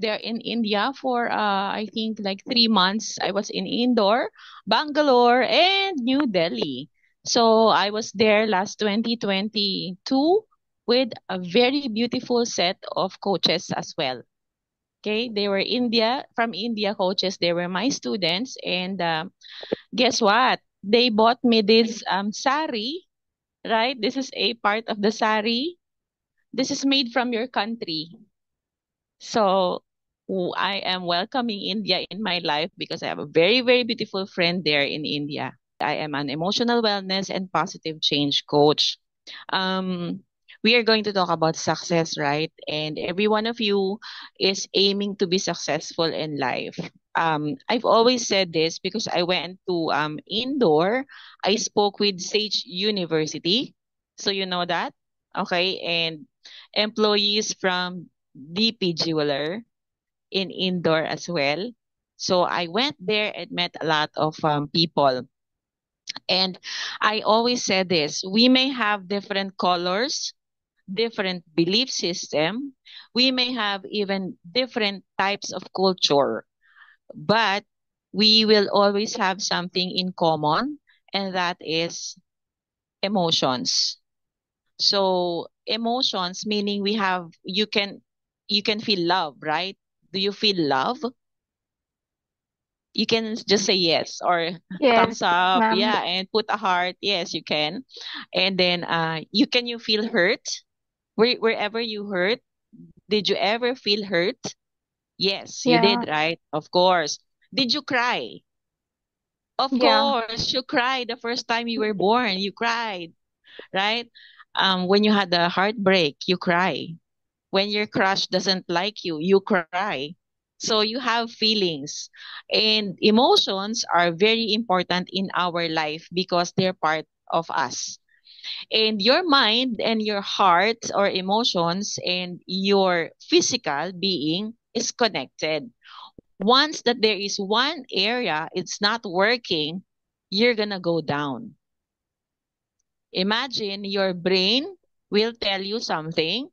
there in India for I think like 3 months. I was in Indore, Bangalore, and New Delhi. So I was there last 2022 with a very beautiful set of coaches as well. Okay, they were from India coaches. They were my students, and guess what? They bought me this sari, right? This is a part of the sari. This is made from your country. So I am welcoming India in my life because I have a very, very beautiful friend there in India. I am an emotional wellness and positive change coach. Um, we are going to talk about success, right? And every one of you is aiming to be successful in life. I've always said this because I went to Indore. I spoke with Sage University. So you know that? Okay. And employees from DP Jeweler in Indore as well. So I went there and met a lot of people. And I always said this, we may have different colors, different belief system, we may have even different types of culture, but we will always have something in common, and that is emotions. So emotions meaning you can feel love, right? Do you feel love? You can just say yes or Yes, thumbs up, ma'am. yeah, and put a heart. Yes, you can. And then you feel hurt? Wherever you hurt, did you ever feel hurt? Yes, you Yeah, did, right? Of course. Did you cry? Of yeah, course, you cried the first time you were born. You cried, right? When you had a heartbreak, you cry. When your crush doesn't like you, you cry. So you have feelings. And emotions are very important in our life because they're part of us. And your mind and your heart or emotions and your physical being is connected. Once that there is one area it's not working, you're gonna go down. Imagine your brain will tell you something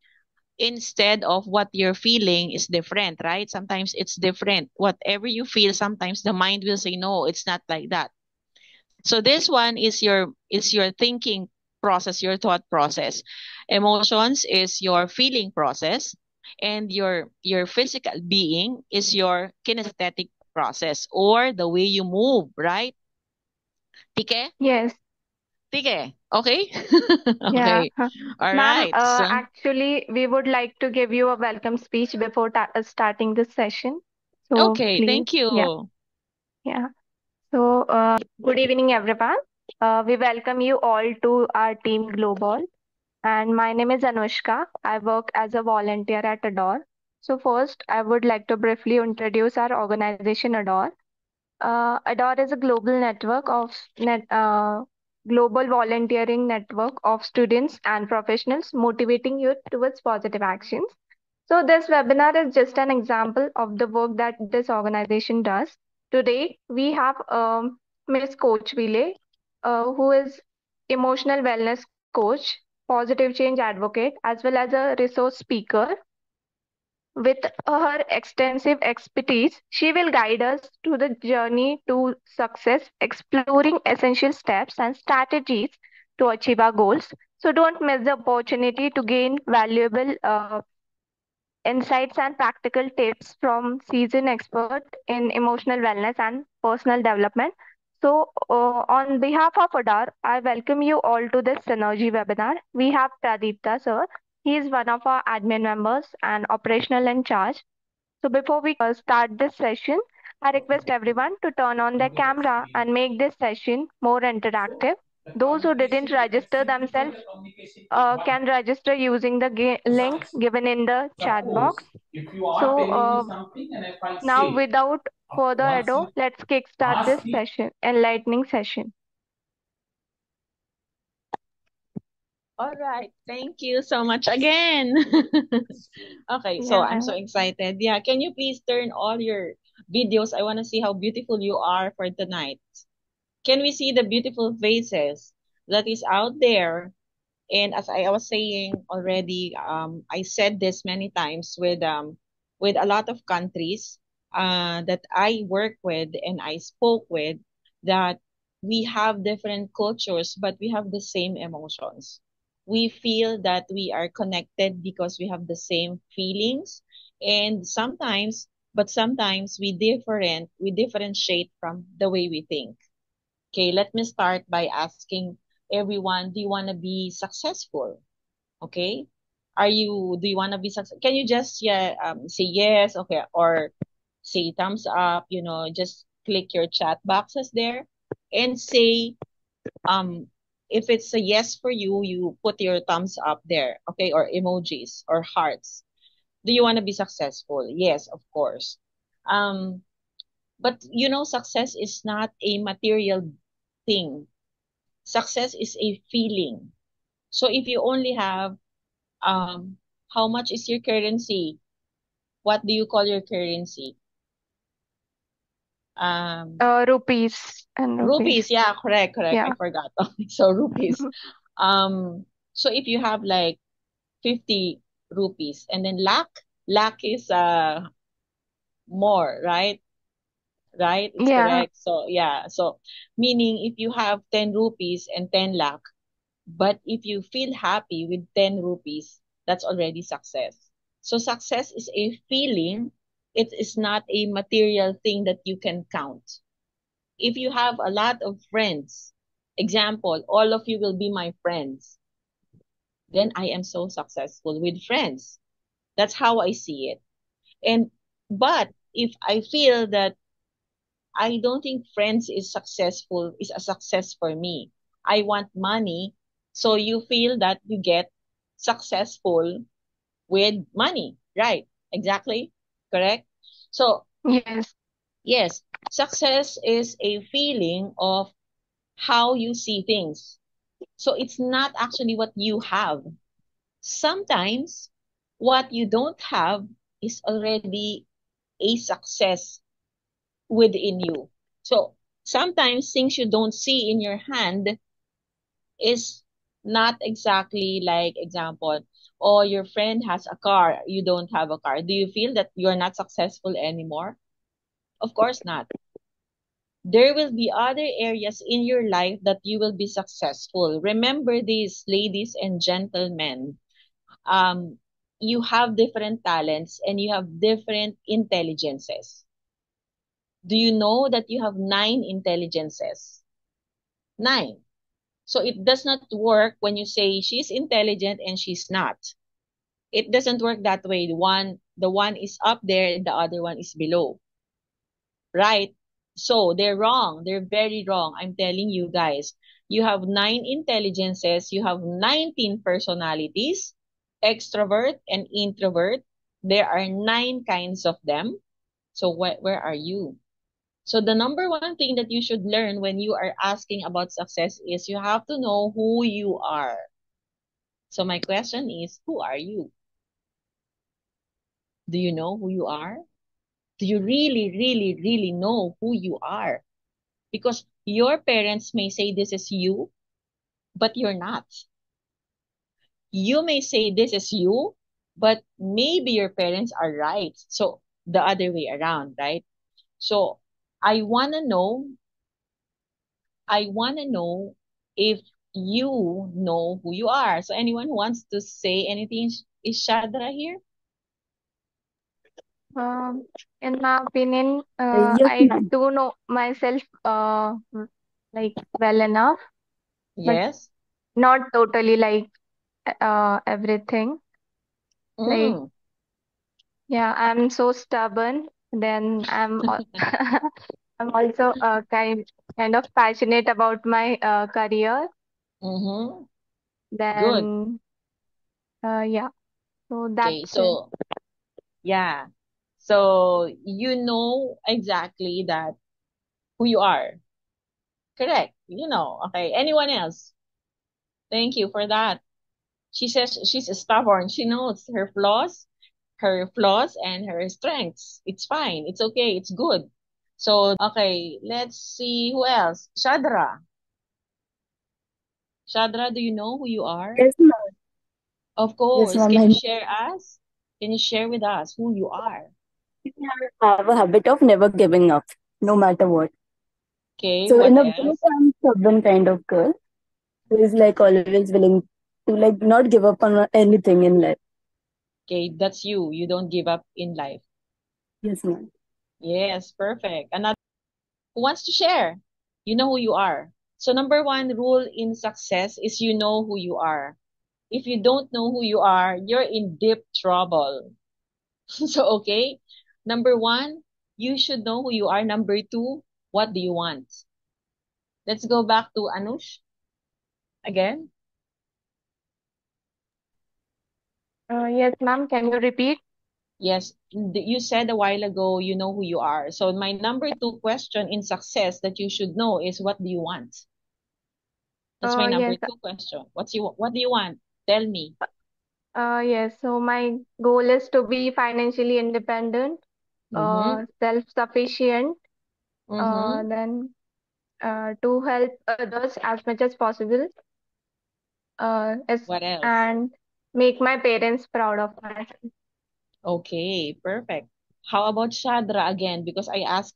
instead of what you're feeling is different, right? Sometimes it's different. Whatever you feel, sometimes the mind will say, no, it's not like that. So this one is your thinking process, your thought process. Emotions is your feeling process, and your physical being is your kinesthetic process or the way you move, right? Tike? yes, Tike. Okay? yeah. Okay. All Ma'am, right. So, actually, we would like to give you a welcome speech before starting this session. So okay, please, thank yeah, you. yeah. So, good evening, everyone. We welcome you all to our team Global. And my name is Anushka. I work as a volunteer at Adore. So, first, I would like to briefly introduce our organization, Adore. Adore is a global volunteering network of students and professionals motivating youth towards positive actions. So this webinar is just an example of the work that this organization does. Today we have Ms. Coach Vile, who is emotional wellness coach, positive change advocate, as well as a resource speaker. With her extensive expertise, she will guide us to the journey to success, exploring essential steps and strategies to achieve our goals. So don't miss the opportunity to gain valuable insights and practical tips from seasoned expert in emotional wellness and personal development. So, on behalf of Adar, I welcome you all to this Synergy webinar. We have Pradipta sir. He is one of our admin members and operational in charge. So before we start this session, I request everyone to turn on their camera and make this session more interactive. Those who didn't register themselves can register using the link given in the chat box. So now without further ado, let's kickstart this session, enlightening session. All right. Thank you so much again. Okay, so I'm Yeah. so excited. Yeah, can you please turn all your videos? I want to see how beautiful you are for tonight. Can we see the beautiful faces that is out there? And as I was saying already, I said this many times with with a lot of countries that I work with and I spoke with, that we have different cultures, but we have the same emotions. We feel that we are connected because we have the same feelings, and sometimes we differentiate from the way we think. Okay, let me start by asking everyone, do you want to be successful? Okay, do you want to be successful? Can you just say yes, okay, or say thumbs up, just click your chat boxes there and say, um if it's a yes for you, you put your thumbs up there, okay, or emojis or hearts. Do you want to be successful? Yes, of course. um but success is not a material thing. Success is a feeling. So if you only have, how much is your currency? What do you call your currency? um Rupees and rupees. Rupees. Yeah, correct, correct, I Yeah. forgot. So rupees. So if you have like 50 rupees, and then lakh is more, right? Right, it's Yeah. correct. So yeah, so meaning if you have 10 rupees and 10 lakh, but if you feel happy with 10 rupees, that's already success. So success is a feeling. It is not a material thing that you can count. If you have a lot of friends, example, all of you will be my friends, then I am so successful with friends. That's how I see it. And but if I feel that I don't think friends is a success for me. I want money. So you feel that you get successful with money, right? Exactly. Correct. So Yes. yes, success is a feeling of how you see things. So it's not actually what you have. Sometimes what you don't have is already a success within you. So sometimes things you don't see in your hand is not exactly like, example, or your friend has a car, you don't have a car. Do you feel that you're not successful anymore? Of course not. There will be other areas in your life that you will be successful. Remember this, ladies and gentlemen. Um, you have different talents and you have different intelligences. Do you know that you have 9 intelligences? 9. So it does not work when you say she's intelligent and she's not. It doesn't work that way. The one is up there and the other one is below. Right? So they're wrong. They're very wrong. I'm telling you guys. You have 9 intelligences. You have 19 personalities, extrovert and introvert. There are 9 kinds of them. So where are you? So the number one thing that you should learn when you are asking about success is you have to know who you are. So my question is, who are you? Do you know who you are? Do you really, really, really know who you are? Because your parents may say this is you, but you're not. You may say this is you, but maybe your parents are right. So the other way around, right? So I want to know, I want to know if you know who you are. So anyone who wants to say anything, is Shadra here? Um, in my opinion, Yes, I ma'am. do know myself like well enough, but Yes. not totally like everything. Like, Mm. yeah, I'm so stubborn. Then I'm also kind of passionate about my career. Mm-hmm. Good. Then yeah, so Okay. that's it. So yeah. So you know exactly that who you are. Correct. Okay. Anyone else? Thank you for that. She says she's stubborn. She knows her flaws and her strengths. It's fine. It's okay. It's good. So, okay, let's see who else. Shadra. Shadra, do you know who you are? Yes, ma'am. Of Yes, course. ma'am. Can you I share us? Can you share with us who you are? I have a habit of never giving up, no matter what. Okay, So what in a way, else? I'm stubborn kind of girl who is like always willing to like not give up on anything in life. Okay, that's you. You don't give up in life. Yes, ma'am. Yes, perfect. Another who wants to share? You know who you are. So number one rule in success is you know who you are. If you don't know who you are, you're in deep trouble. So, okay. Number one, you should know who you are. Number two, what do you want? Let's go back to Anush again. Yes, ma'am. Can you repeat? Yes, you said a while ago you know who you are. So my number two question in success that you should know is what do you want? That's my number Yes. two question. What do you want? Tell me. Yes. So my goal is to be financially independent, Mm-hmm. self-sufficient, Mm-hmm. then to help others as much as possible, What else? and make my parents proud of myself. Okay, perfect. How about Shadra again? Because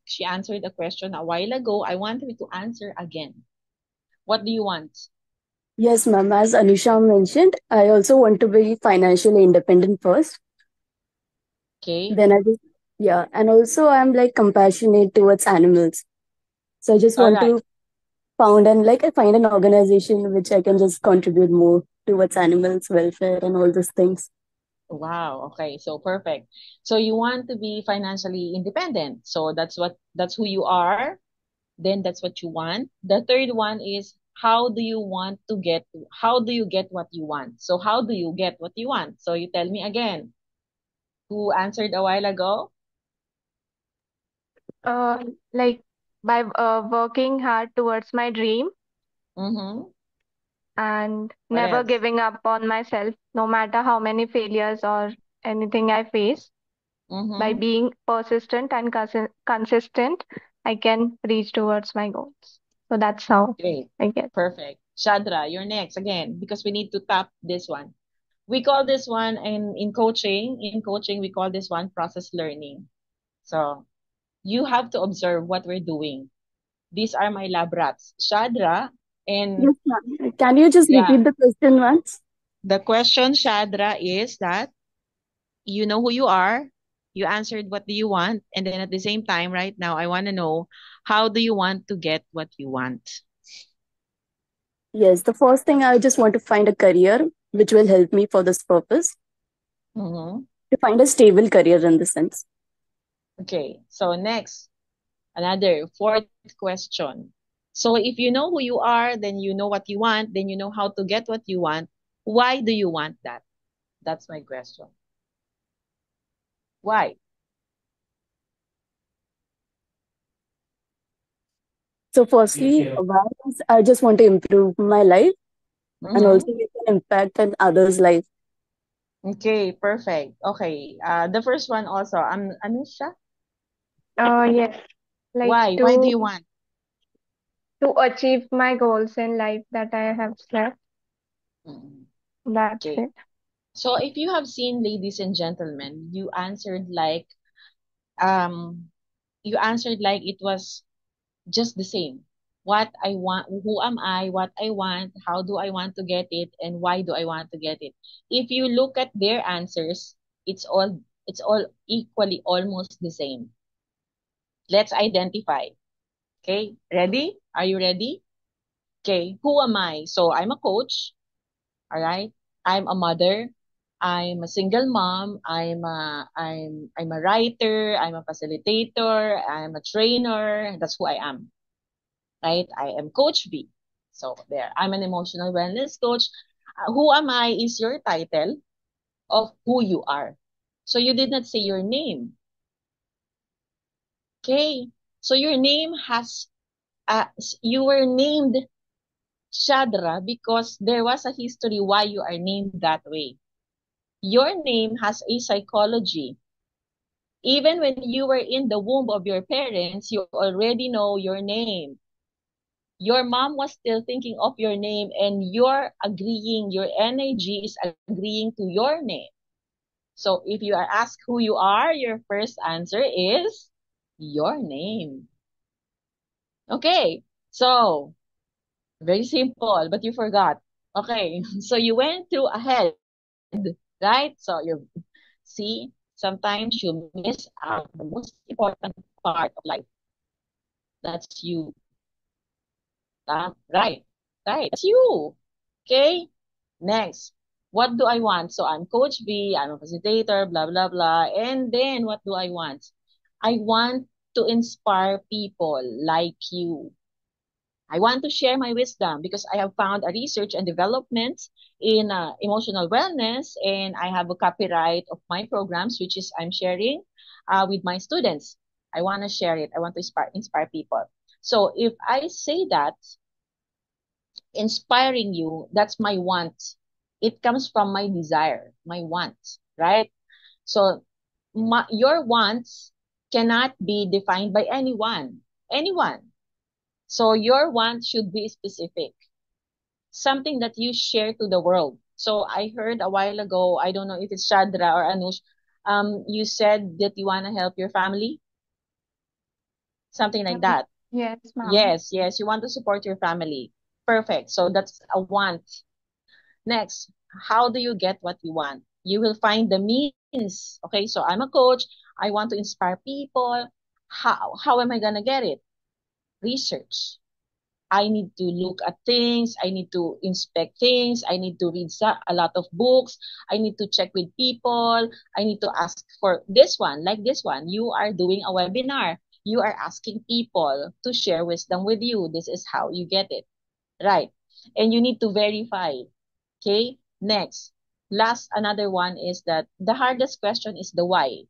she answered the question a while ago. I want her to answer again. What do you want? Yes, ma'am. As Anisha mentioned, I also want to be financially independent first. Okay. Then I just, yeah. And also, I'm like compassionate towards animals. So I just All want right. to found and like I find an organization which I can just contribute more towards animals' welfare and all those things. Wow. Okay. So perfect. So you want to be financially independent. So that's who you are. Then that's what you want. The third one is how do you get what you want? So how do you get what you want? So you tell me again. Who answered a while ago? Uh, like by working hard towards my dream Mm-hmm. and What never else? giving up on myself, no matter how many failures or anything I face. By Mm-hmm. being persistent and consistent, I can reach towards my goals. So that's how Great. I get. Perfect. Shadra, you're next again because we need to tap this one. We call this one in coaching. In coaching, we call this one process learning. So you have to observe what we're doing. These are my lab rats. Shadra, and Yes, ma'am. Can you just yeah, repeat the question once? the question, Shadra, is that you know who you are. You answered what do you want. And then at the same time, right now, I want to know how do you want to get what you want? Yes, the first thing I just want to find a career which will help me for this purpose Mm-hmm. to find a stable career in the sense. Okay, so next, another fourth question. So if you know who you are, then you know what you want, then you know how to get what you want. Why do you want that? That's my question. Why? So, firstly, why is I just want to improve my life and Mm-hmm. also make an impact on others' life. Okay, perfect. Okay, the first one also, Anusha. Yes, like Why do you want? to achieve my goals in life that I have set. Mm, That's okay. it. So if you have seen, ladies and gentlemen, um you answered like it was just the same. What I want, who am I, what I want, how do I want to get it, and why do I want to get it? If you look at their answers, it's all equally almost the same. Let's identify. Okay, ready? Are you ready? Okay, who am I? So I'm a coach, all right? I'm a mother. I'm a single mom. I'm a writer. I'm a facilitator. I'm a trainer. That's who I am, right? I am Coach B. So there, I'm an emotional wellness coach. Who am I is your title of who you are. So you did not say your name. Okay. So your name you were named Shadra because there was a history why you are named that way. Your name has a psychology. Even when you were in the womb of your parents, you already know your name. Your mom was still thinking of your name and you're agreeing, your energy is agreeing to your name. So if you are asked who you are, your first answer is your name. Okay, so very simple, but you forgot. Okay, so you went to ahead, right? So you see, sometimes you miss out the most important part of life. That's you. Right, right. That's you. Okay, next. What do I want? So I'm Coach B, I'm a facilitator, blah, blah, blah. And then what do I want? I want to inspire people like you. I want to share my wisdom because I have found a research and development in emotional wellness, and I have a copyright of my programs, which is I'm sharing with my students. I want to share it. I want to inspire people. So if I say that inspiring you, that's my want. It comes from my desire, my want, right? So your wants cannot be defined by anyone. Anyone. So your want should be specific, something that you share to the world. So I heard a while ago, I don't know if it's Shadra or Anush, you said that you want to help your family, something like Mm, that. yes, ma'am. Yes, yes, you want to support your family. Perfect. So that's a want. Next, how do you get what you want? You will find the means. Okay, so I'm a coach. I want to inspire people. How am I gonna get it? Research. I need to look at things. I need to inspect things. I need to read a lot of books. I need to check with people. I need to ask for this one, like this one. You are doing a webinar. You are asking people to share wisdom with you. This is how you get it. Right. And you need to verify. Okay. Next. Last, another one is that the hardest question is the why.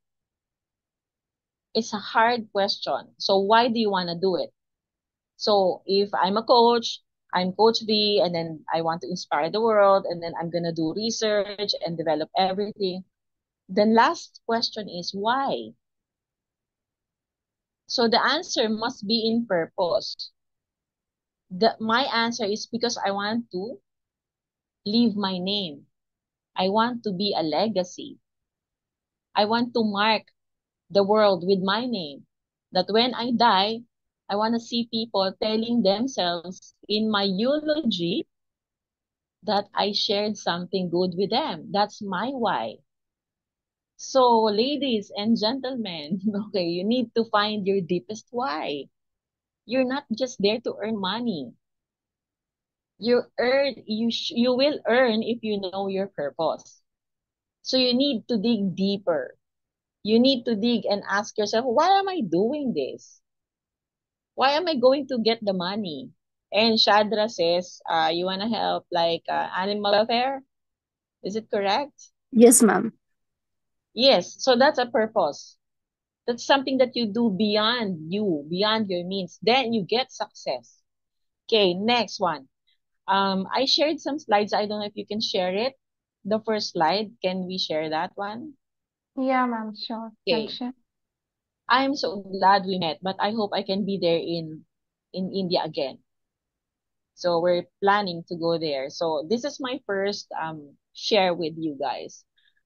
It's a hard question. So why do you want to do it? So if I'm a coach, I'm Coach B, and then I want to inspire the world, and then I'm gonna do research and develop everything. Then last question is why? So the answer must be in purpose. My answer is because I want to leave my name. I want to be a legacy. I want to mark the world with my name. That when I die, I want to see people telling themselves in my eulogy that I shared something good with them. That's my why. So, ladies and gentlemen, okay, you need to find your deepest why. You're not just there to earn money. You will earn if you know your purpose. So you need to dig deeper. You need to dig and ask yourself, why am I doing this? Why am I going to get the money? And Shadra says, you want to help like animal welfare? Is it correct? Yes, ma'am. Yes. So that's a purpose. That's something that you do beyond you, beyond your means. Then you get success. Okay, next one. I shared some slides. I don't know if you can share it. The first slide, can we share that one? Yeah, ma'am, sure. I'll Okay. share. I'm so glad we met, but I hope I can be there in India again. So we're planning to go there. So this is my first share with you guys.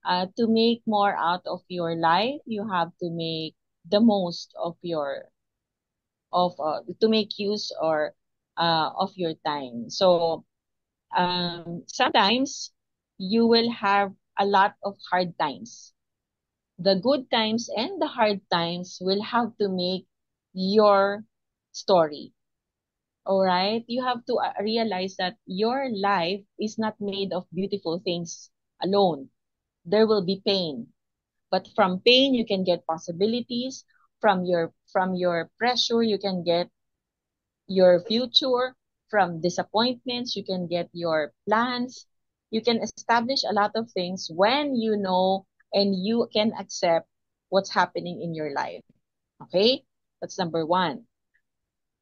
To make more out of your life, you have to make the most of your of to make use or of your time. So sometimes you will have a lot of hard times. The good times and the hard times will have to make your story. All right? You have to realize that your life is not made of beautiful things alone. There will be pain. But from pain you can get possibilities. From your pressure you can get your future. From disappointments, you can get your plans. You can establish a lot of things when you know and you can accept what's happening in your life. Okay? That's number one.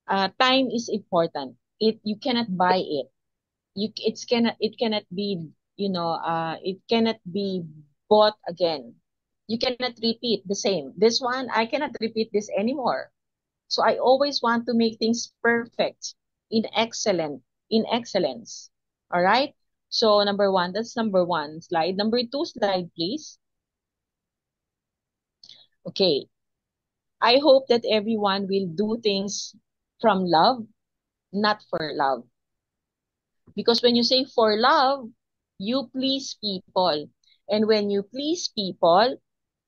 Time is important. You cannot buy it. It cannot be, it cannot be bought again. You cannot repeat the same. This one, I cannot repeat this anymore. So I always want to make things perfect, in excellence. All right. So number one, that's number one slide. Number two slide, please. Okay. I hope that everyone will do things from love, not for love. Because when you say for love, you please people. And when you please people,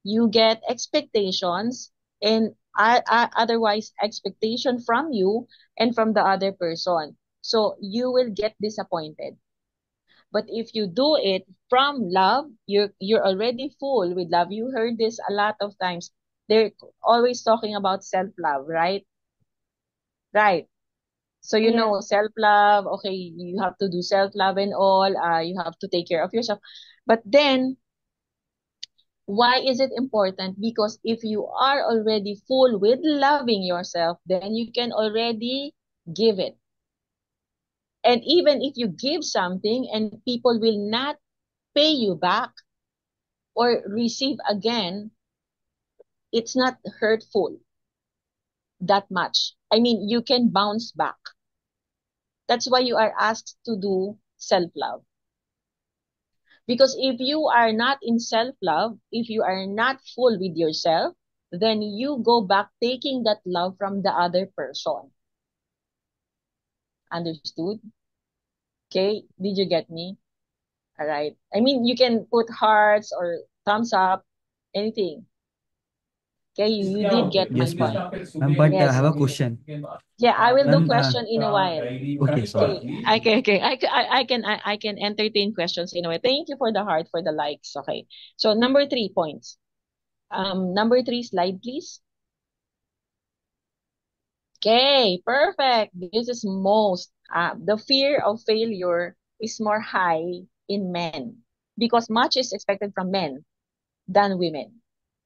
you get expectations and otherwise expectation from you and from the other person. So you will get disappointed. But if you do it from love, you're already full with love. You heard this a lot of times. They're always talking about self-love, right? Right. So you Yes. know self-love, okay, you have to do self-love and all, you have to take care of yourself. But then why is it important? Because if you are already full with loving yourself, then you can already give it. And even if you give something and people will not pay you back or receive again, it's not hurtful that much. I mean, you can bounce back. That's why you are asked to do self-love. Because if you are not in self-love, if you are not full with yourself, then you go back taking that love from the other person. Understood? Okay? Did you get me? All right. I mean, you can put hearts or thumbs up, anything. Okay? You did get my Yes, ma'am. point. Ma'am, but I Yes. have a question. Yeah, I will do Ma'am, question in a while. okay, sorry. Okay. I can entertain questions in a way. Thank you for the heart, for the likes. Okay. So number 3 points. Number 3 slide, please. Okay, perfect. This is most, the fear of failure is more high in men because much is expected from men than women.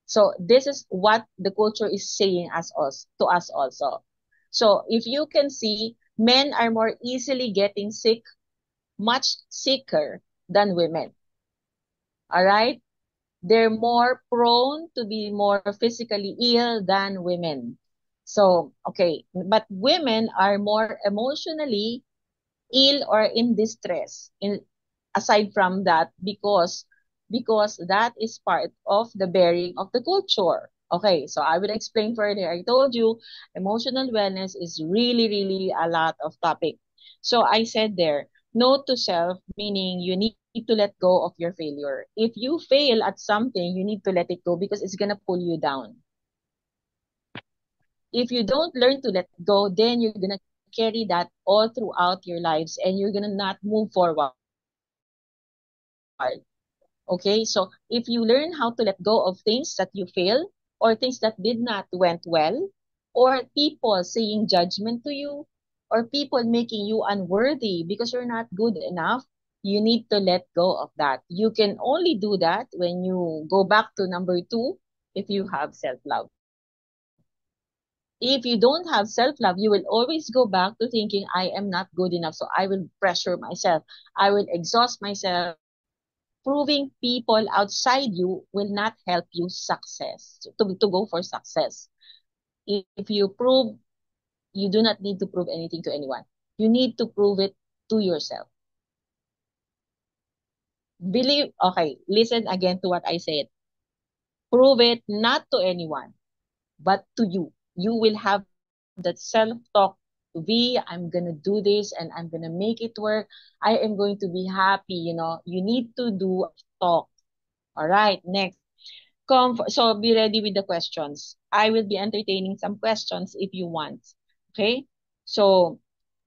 So this is what the culture is saying as us to us also. So if you can see, men are more easily getting sick, much sicker than women. All right? They're more prone to be more physically ill than women. So, okay, but women are more emotionally ill or in distress in aside from that because that is part of the bearing of the culture. Okay, so I will explain further. I told you emotional wellness is really a lot of topic. So I said there, no to self, meaning you need to let go of your failure. If you fail at something, you need to let it go because it's gonna pull you down. If you don't learn to let go, then you're gonna carry that all throughout your lives and you're gonna not move forward. Okay, so if you learn how to let go of things that you fail or things that did not went well, or people saying judgment to you, or people making you unworthy because you're not good enough, you need to let go of that. You can only do that when you go back to number 2, if you have self-love. If you don't have self-love, you will always go back to thinking, I am not good enough, so I will pressure myself. I will exhaust myself. Proving people outside you will not help you success, to go for success. If you prove, you do not need to prove anything to anyone. You need to prove it to yourself. Believe, okay, listen again to what I said. Prove it not to anyone, but to you. You will have that self-talk to be, I'm gonna do this and I'm gonna make it work. I am going to be happy, you need to do talk. All right, next. So be ready with the questions. I will be entertaining some questions if you want. Okay? So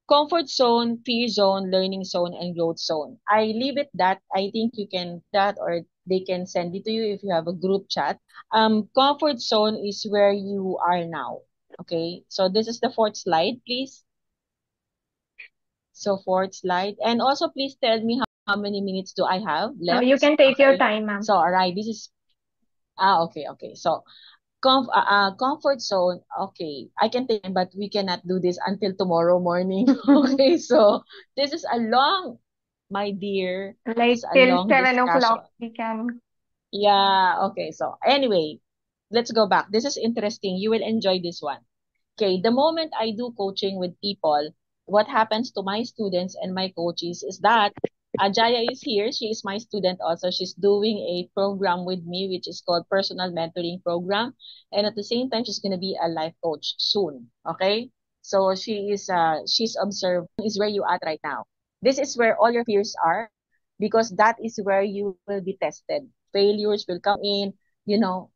comfort zone, fear zone, learning zone, and growth zone. I leave it that. I think you can that or they can send it to you if you have a group chat. Comfort zone is where you are now. Okay? So this is the fourth slide, please. So fourth slide. And also please tell me how many minutes do I have You left. can take your Okay. time, ma'am. So all right, this is okay. So comfort zone, okay, I can take, but we cannot do this until tomorrow morning. Okay, so this is a long, my dear, this Like is a till long 7 o'clock, discussion. we can. Yeah, okay, so anyway, let's go back. This is interesting. You will enjoy this one. Okay, the moment I do coaching with people, what happens to my students and my coaches is that Jaya is here. She is my student also. She's doing a program with me, which is called Personal Mentoring Program. And at the same time, she's going to be a life coach soon. Okay? So she's observed is where you at right now. This is where all your fears are because that is where you will be tested. Failures will come in, you know,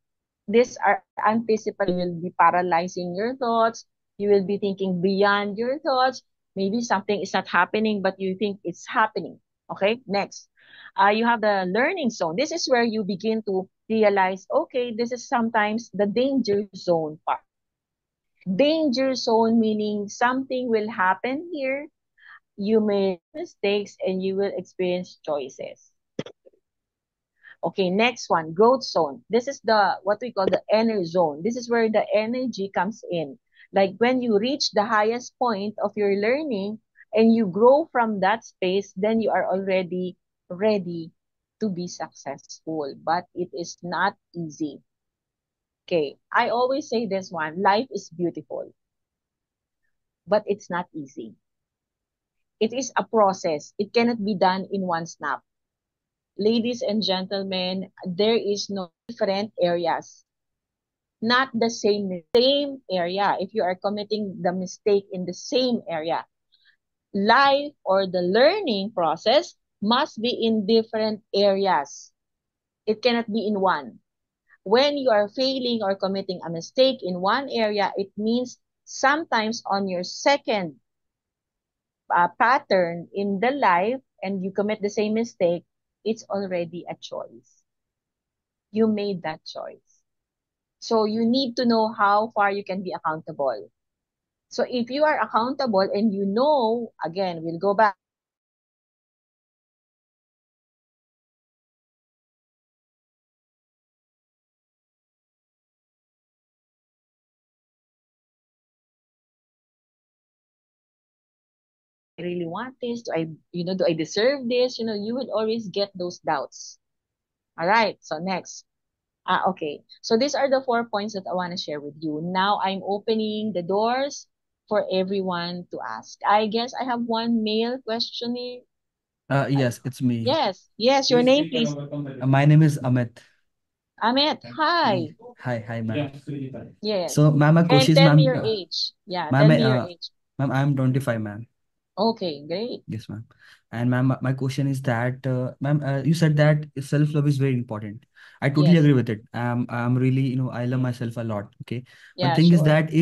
these are anticipated. You will be paralyzing your thoughts. You will be thinking beyond your thoughts. Maybe something is not happening, but you think it's happening. Okay, next. You have the learning zone. This is where you begin to realize, okay, this is sometimes the danger zone part. Danger zone meaning something will happen here. You make mistakes and you will experience choices. Okay, next one, growth zone. This is the what we call the energy zone. This is where the energy comes in. Like when you reach the highest point of your learning and you grow from that space, then you are already ready to be successful. But it is not easy. Okay, I always say this one, life is beautiful, but it's not easy. It is a process. It cannot be done in one snap. Ladies and gentlemen, there is no different areas, not the same area. If you are committing the mistake in the same area, life or the learning process must be in different areas. It cannot be in one. When you are failing or committing a mistake in one area, it means sometimes on your second pattern in the life and you commit the same mistake, it's already a choice. You made that choice. So you need to know how far you can be accountable. So if you are accountable and you know, again, we'll go back. I really want this. Do I deserve this? You will always get those doubts. All right. So next. Okay. So these are the 4 points that I want to share with you. Now I'm opening the doors for everyone to ask. I guess I have one male questionnaire. Yes, it's me. Yes. Your name, please. My name is Amit. Amit. Hi. Hi, ma'am. Yes. So, ma'am, my question And is, tell me ma'am, your age. Yeah, ma'am, tell me your age. ma'am, I'm 25, ma'am. Okay, great. Yes, ma'am. And ma'am, my question is that, ma'am, you said that self-love is very important. I totally Yes. agree with it. I'm really, I love myself a lot. Okay, but Yeah, thing is sure. that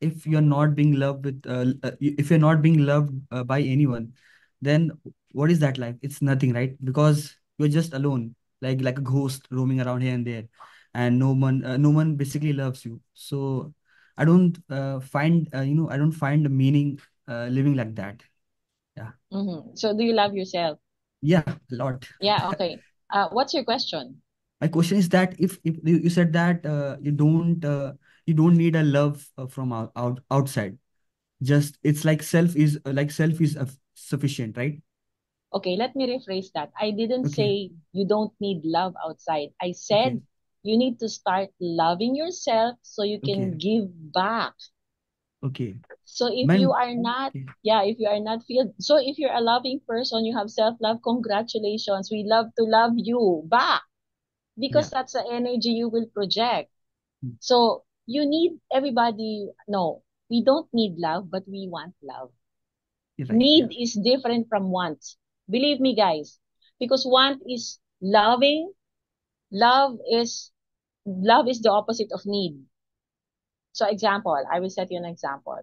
if you're not being loved with, if you're not being loved by anyone, then what is that like? It's nothing, right? Because you're just alone, like a ghost roaming around here and there, and no one basically loves you. So I don't find the meaning living like that. Yeah. So do you love yourself? Yeah, a lot. Yeah, okay. What's your question? My question is that if you said that you don't need a love from outside. Just it's like self is sufficient, right? Okay, let me rephrase that. I didn't Okay. say you don't need love outside. I Okay. said you need to start loving yourself so you Okay. can give back. Okay. So if you Man. are not, Okay. yeah, if you are not feel, so if you're a loving person, you have self-love, congratulations. We love to love you back because Yeah. that's the energy you will project. Mm. So you need everybody. No, we don't need love, but we want love. You're right. Yeah. Need is different from want. Believe me, guys, because want is loving. Love is love is the opposite of need. So example, I will set you an example.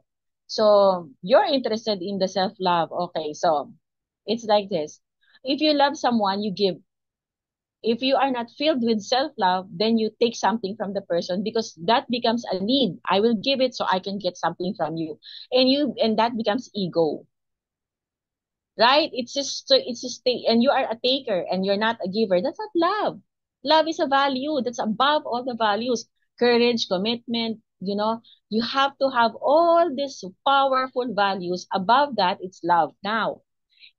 So you're interested in the self-love. Okay, so it's like this. If you love someone, you give. If you are not filled with self-love, then you take something from the person because that becomes a need. I will give it so I can get something from you. And that becomes ego. Right? And you are a taker and you're not a giver. That's not love. Love is a value that's above all the values. Courage, commitment, you have to have all these powerful values. Above that, it's love. Now,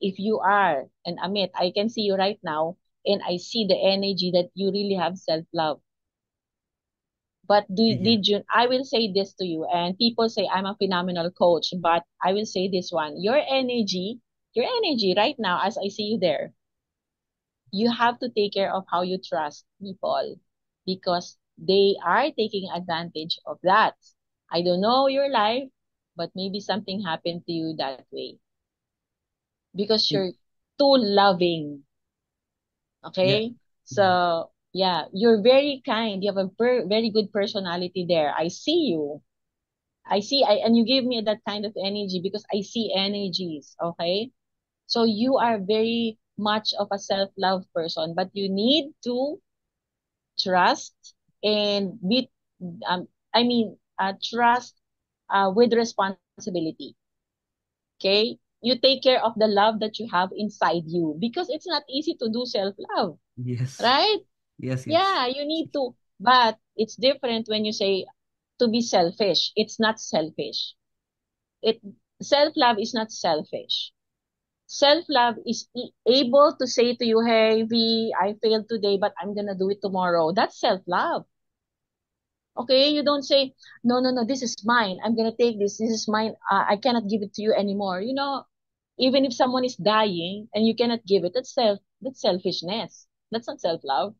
if you are, and Amit, I can see you right now, and I see the energy that you really have self-love. But Yeah. did you, I will say this to you, and people say I'm a phenomenal coach, but I will say this one, your energy, your energy right now as I see you there. You have to take care of how you trust people because they are taking advantage of that. I don't know your life, but maybe something happened to you that way because Y- you're too loving. Yeah. Okay? Yeah. So, yeah, you're very kind. You have a very good personality there. I see you. And you give me that kind of energy because I see energies. Okay? So you are very much of a self-love person, but you need to trust and be, I mean, trust with responsibility. Okay? You take care of the love that you have inside you because it's not easy to do self-love, Yes. right? Yes. Yes. Yeah, you need to, but it's different when you say to be selfish. It's not selfish. It Self-love is not selfish. Self-love is able to say to you, hey, V, I failed today, but I'm gonna do it tomorrow. That's self-love. Okay, you don't say, no, no, no, this is mine. I'm gonna take this. This is mine. I cannot give it to you anymore. Even if someone is dying and you cannot give it, that's selfishness. That's not self-love.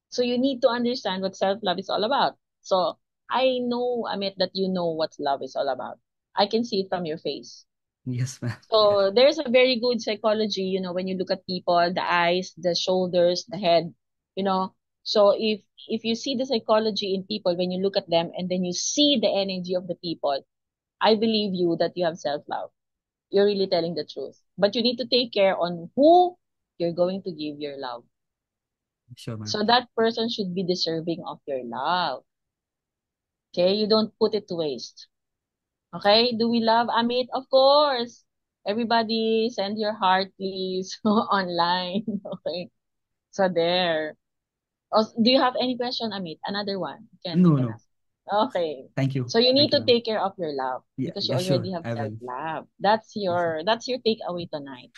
So you need to understand what self-love is all about. So I know, Amit, that you know what love is all about. I can see it from your face. Yes, ma'am. Yeah. So there's a very good psychology, when you look at people, the eyes, the shoulders, the head, you know. So if you see the psychology in people when you look at them and then you see the energy of the people, I believe you that you have self-love. You're really telling the truth. But you need to take care on who you're going to give your love. Sure, ma'am. So that person should be deserving of your love. Okay? You don't put it to waste. Okay? Do we love Amit? Of course. Everybody send your heart, please, online. Okay? So there. Do you have any question, Amit? Another one. You No, can no. ask. Okay. Thank you. So you need Thank you, to ma'am. take care of your love Yeah. because you Yeah. already Sure. have I will. self-love. That's Yes, ma'am. your takeaway tonight.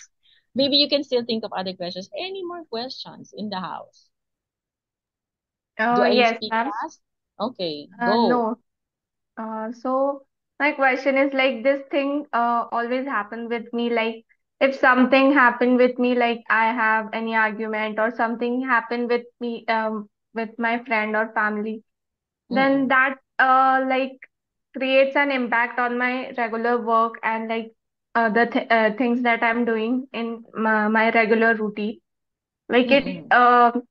Maybe you can still think of other questions. Any more questions in the house? Do I Yes, speak ma'am. fast? Okay, go. No. So my question is like this thing always happen with me. Like if something happened with me, like I have any argument or something happened with me with my friend or family, then Mm-mm. that like creates an impact on my regular work and like the things that I'm doing in my regular routine. Like it Mm-mm.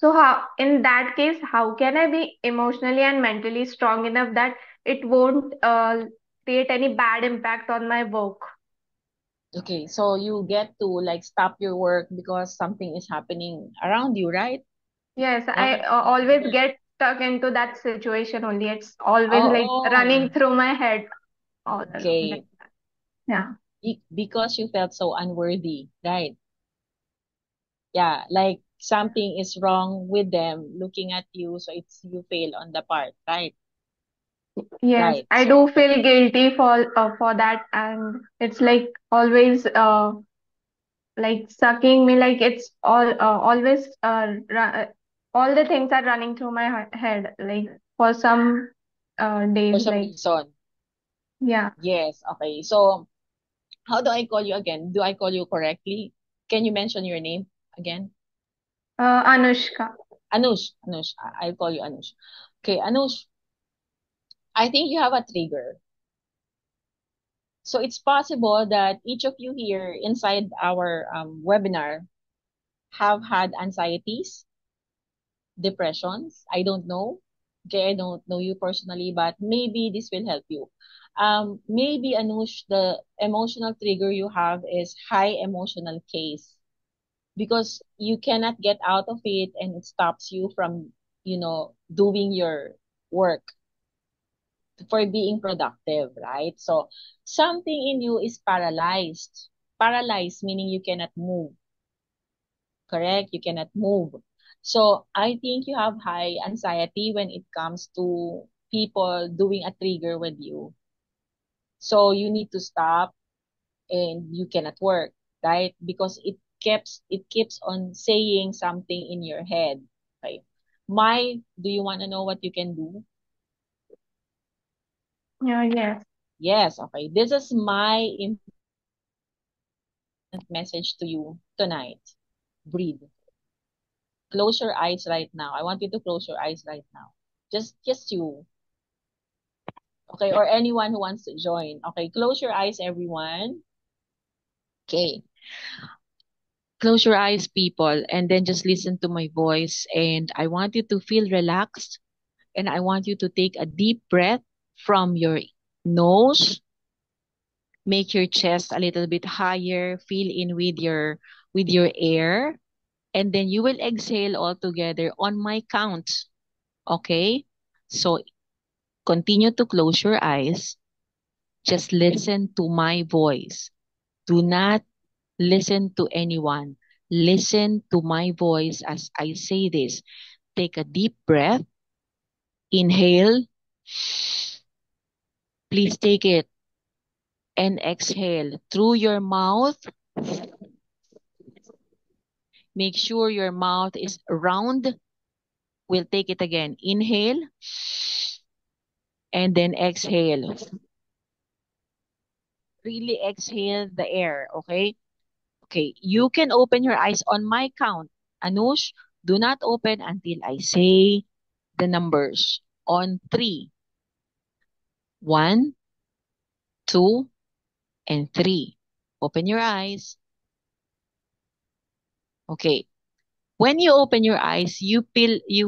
so how, in that case, how can I be emotionally and mentally strong enough that it won't create any bad impact on my work? Okay, so you get to like stop your work because something is happening around you, right? Yes, I Okay. always get stuck into that situation only. It's always like running Oh, through my head all along. okay. Yeah. Because you felt so unworthy, right? Yeah, like something is wrong with them looking at you, so it's you fail on the part, right? Yes, Right. I So, do feel guilty for that, and it's like always like sucking me. Like it's always all the things are running through my head. Like for some for days, some like reason. yeah, Yes, okay. So, how do I call you again? Do I call you correctly? Can you mention your name again? Anushka. Anush. Anush. I'll call you Anush. Okay, Anush, I think you have a trigger. So it's possible that each of you here inside our webinar have had anxieties, depressions. I don't know. Okay, I don't know you personally, but maybe this will help you. Maybe Anush, the emotional trigger you have is high emotional case because you cannot get out of it and it stops you from, doing your work for being productive, right? So something in you is paralyzed. Paralyzed meaning you cannot move, correct? You cannot move. So I think you have high anxiety when it comes to people doing a trigger with you. So you need to stop and you cannot work, right? Because it keeps on saying something in your head. Okay. Do you want to know what you can do? Yeah, yes. Yes, okay. This is my message to you tonight. Breathe. Close your eyes right now. I want you to close your eyes right now. Just you. Okay, or anyone who wants to join. Okay, close your eyes, everyone. Okay. Close your eyes, people, and then just listen to my voice. And I want you to feel relaxed. And I want you to take a deep breath from your nose. Make your chest a little bit higher. Fill in with your air. And then you will exhale all together on my count. Okay? So continue to close your eyes. Just listen to my voice. Do not listen to anyone. Listen to my voice as I say this. Take a deep breath. Inhale. Please take it. And exhale through your mouth. Make sure your mouth is round. We'll take it again. Inhale. And then exhale. Really exhale the air, okay? Okay, you can open your eyes on my count. Anush, do not open until I say the numbers. On 3. 1, 2, and 3. Open your eyes. Okay. When you open your eyes, you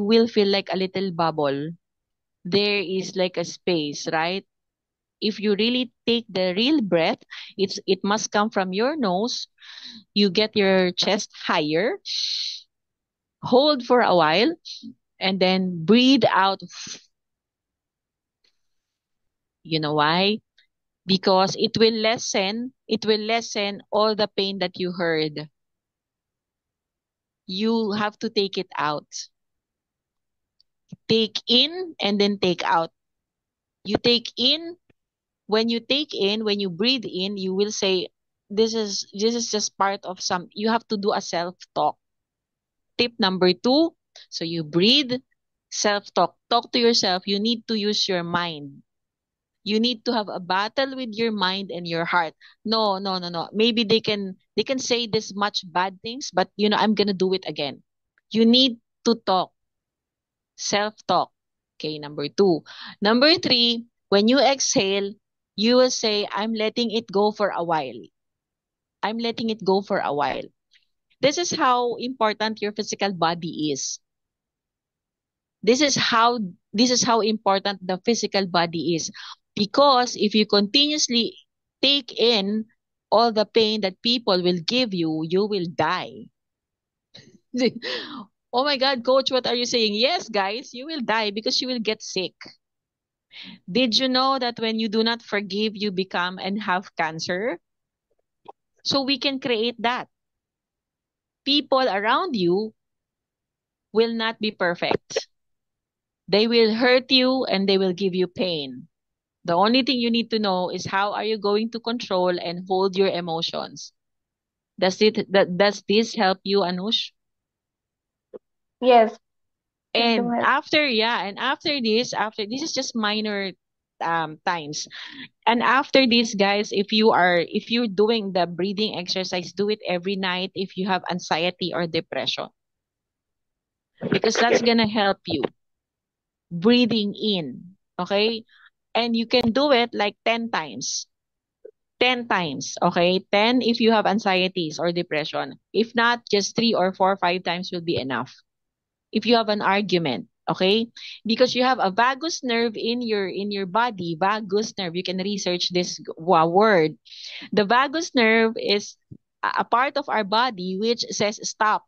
will feel like a little bubble. There is like a space, right? If you really take the real breath, it must come from your nose. You get your chest higher. Hold for a while and then breathe out. You know why? Because it will lessen all the pain that you heard. You have to take it out. Take in and then take out. You take in, when you breathe in, you will say, this is just part of you have to do a self-talk. Tip number 2, so you breathe, self-talk. Talk to yourself. You need to use your mind. You need to have a battle with your mind and your heart. No, no, no, no. Maybe they can say this much bad things, but I'm gonna do it again. You need to talk. Self-talk. Okay, number 2. Number 3, when you exhale, you will say, I'm letting it go for a while. I'm letting it go for a while. This is how important your physical body is. This is how important the physical body is. Because if you continuously take in all the pain that people will give you, you will die. Oh my God, coach, what are you saying? Yes, guys, you will die because you will get sick. Did you know that when you do not forgive, you become and have cancer? So we can create that. People around you will not be perfect. They will hurt you and they will give you pain. The only thing you need to know is how are you going to control and hold your emotions. Does this help you, Anush? Yes, it do And help. after this is just minor times. And after this, guys, if you're doing the breathing exercise, do it every night if you have anxiety or depression. Because that's gonna help you. Breathing in. Okay? And you can do it like 10 times. 10 times, okay? 10 if you have anxieties or depression. If not, just 3 or 4 or 5 times will be enough. If you have an argument, okay? Because you have a vagus nerve in your body, vagus nerve. You can research this word. The vagus nerve is a part of our body which says stop.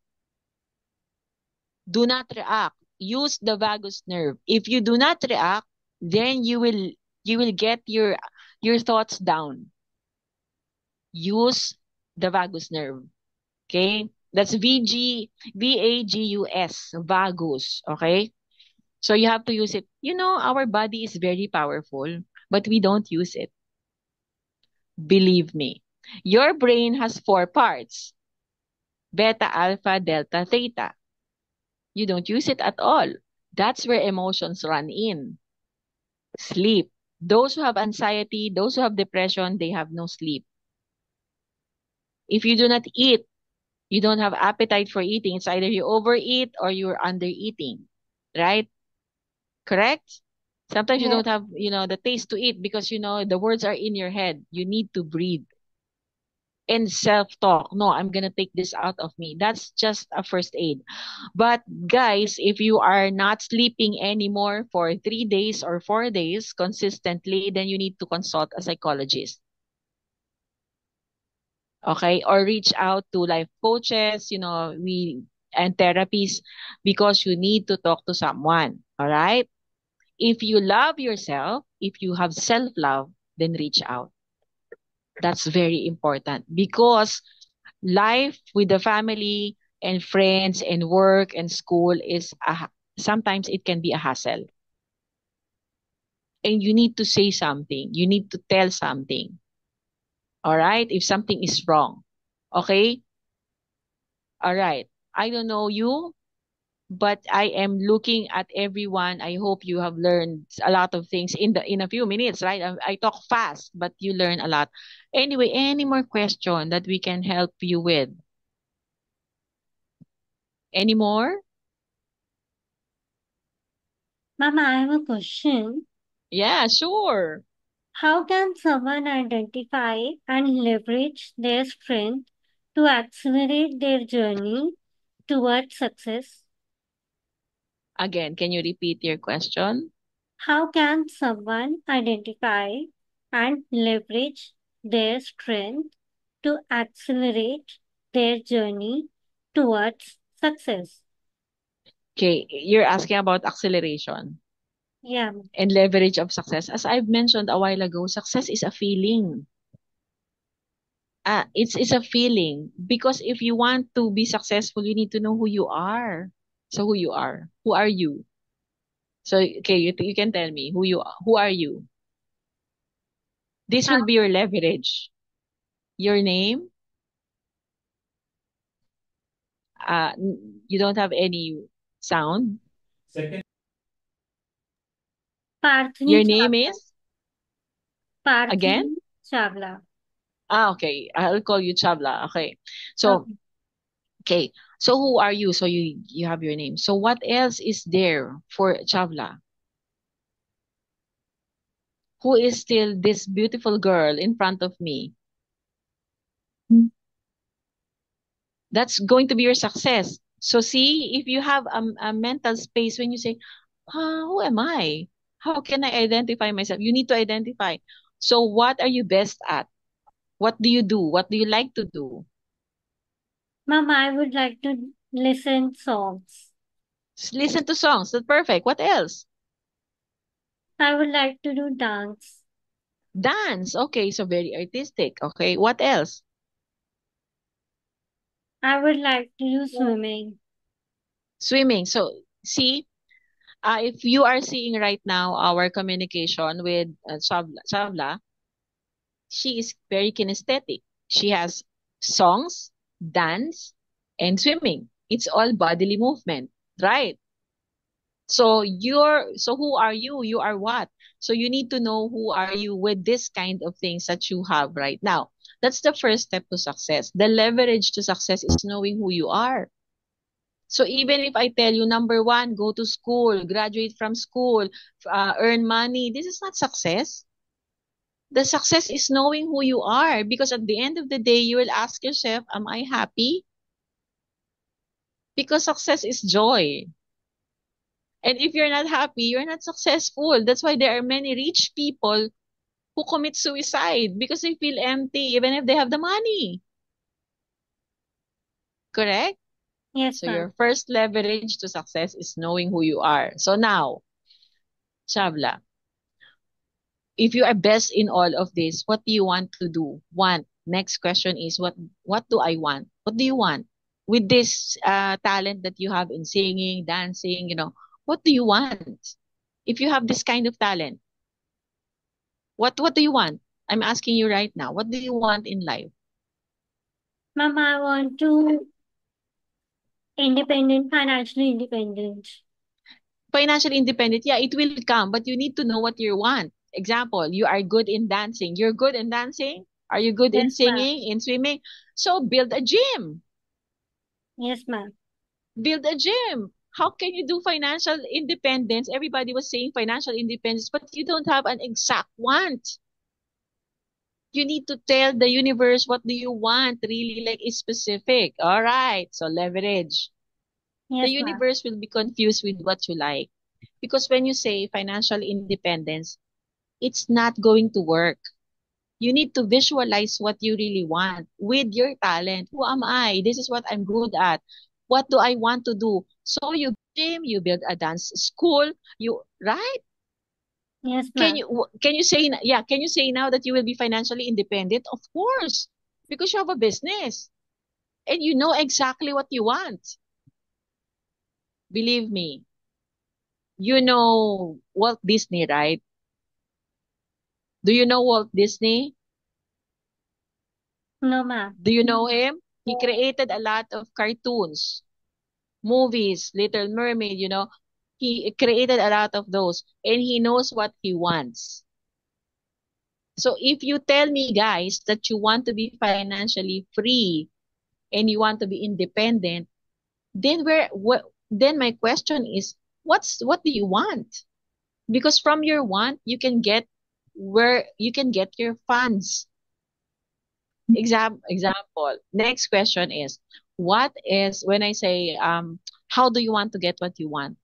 Do not react. Use the vagus nerve. If you do not react, then you will get your thoughts down. Use the vagus nerve. Okay? That's VAGUS, vagus. Okay? So you have to use it. Our body is very powerful, but we don't use it. Believe me. Your brain has 4 parts. Beta, alpha, delta, theta. You don't use it at all. That's where emotions run in. Sleep. Those who have anxiety, those who have depression, they have no sleep. If you do not eat, you don't have appetite for eating. It's either you overeat or you're under eating, right? Correct? Sometimes you Yes. don't have, the taste to eat because, the words are in your head. You need to breathe and self-talk. No, I'm gonna take this out of me. That's just a first aid. But guys, if you are not sleeping anymore for 3 days or 4 days consistently, then you need to consult a psychologist. Okay? Or reach out to life coaches, and therapies because you need to talk to someone. All right? If you love yourself, if you have self-love, then reach out. That's very important because life with the family and friends and work and school is sometimes it can be a hassle. And you need to say something. You need to tell something. All right? If something is wrong. Okay? All right. I don't know you, but I am looking at everyone. I hope you have learned a lot of things in a few minutes, right? I talk fast, but you learn a lot. Anyway, any more question that we can help you with? Any more? Ma'am, I have a question. Yeah, sure. How can someone identify and leverage their strength to accelerate their journey towards success? Again, can you repeat your question? How can someone identify and leverage their strength to accelerate their journey towards success? Okay, you're asking about acceleration Yeah, and leverage of success. As I've mentioned a while ago, success is a feeling. It's a feeling because if you want to be successful, you need to know who you are. So who you are? Who are you? So okay, you can tell me who are you? This will be your leverage. Your name. You don't have any sound. Parthini Your name Chawla. is again. Parthini Chawla. Okay. I'll call you Chavla. Okay. So Okay. okay. So who are you? So you have your name. So what else is there for Chavla? Who is still this beautiful girl in front of me? That's going to be your success. So see, if you have a mental space when you say, who am I? How can I identify myself? You need to identify. So what are you best at? What do you do? What do you like to do? Ma'am, I would like to listen songs. Listen to songs. That's perfect. What else? I would like to do dance. Dance. Okay, so very artistic. Okay, what else? I would like to do swimming. Swimming. So see, if you are seeing right now our communication with Chavla, she is very kinesthetic. She has songs, dance, and swimming. It's all bodily movement, right? So who are you? You are what? So you need to know who are you with this kind of things that you have right now. That's the first step to success. The leverage to success is knowing who you are. So even if I tell you, number one, go to school, graduate from school, earn money, this is not success. The success is knowing who you are because at the end of the day, you will ask yourself, am I happy? Because success is joy. And if you're not happy, you're not successful. That's why there are many rich people who commit suicide because they feel empty even if they have the money. Correct? Yes, So ma'am. your first leverage to success is knowing who you are. So now, Shavla, if you are best in all of this, what do you want to do? Want. Next question is what do I want? What do you want? With this talent that you have in singing, dancing, what do you want? If you have this kind of talent, what do you want? I'm asking you right now. What do you want in life? Ma'am, I want to financially independent. Financial independent, yeah, it will come, but you need to know what you want. Example, you are good in dancing. You're good in dancing? Are you good in Yes, ma'am. singing, in swimming? So build a gym. Yes, ma'am. Build a gym. How can you do financial independence? Everybody was saying financial independence, but you don't have an exact want. You need to tell the universe what do you want, really like is specific. All right, so leverage. The Yes, ma'am. universe will be confused with what you like. Because when you say financial independence, it's not going to work. You need to visualize what you really want with your talent. Who am I? This is what I'm good at. What do I want to do? So you gym, you build a dance school, you right? Yes, ma'am. Can you say can you say now that you will be financially independent? Of course, because you have a business and you know exactly what you want. Believe me. You know Walt Disney, right? Do you know Walt Disney? No, ma'am. Do you know him? He created a lot of cartoons, movies, Little Mermaid, you know. He created a lot of those and he knows what he wants. So if you tell me, guys, that you want to be financially free and you want to be independent, then then my question is, what do you want? Because from your want, you can get where you can get your funds. Example. Next question is, what is when I say how do you want to get what you want?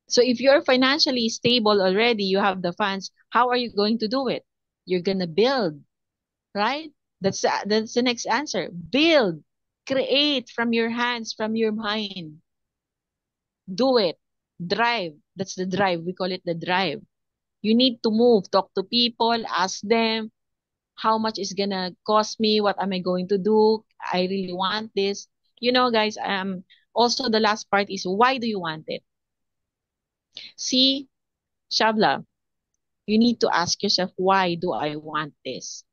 So if you're financially stable already, you have the funds, how are you going to do it? You're gonna build, right? That's the next answer. Build, create from your hands, from your mind. Do it. Drive. That's the drive. We call it the drive. You need to move, talk to people, ask them how much is gonna cost me, what am I going to do? I really want this. You know, guys, also the last part is why do you want it? See, Shabla, you need to ask yourself, why do I want this?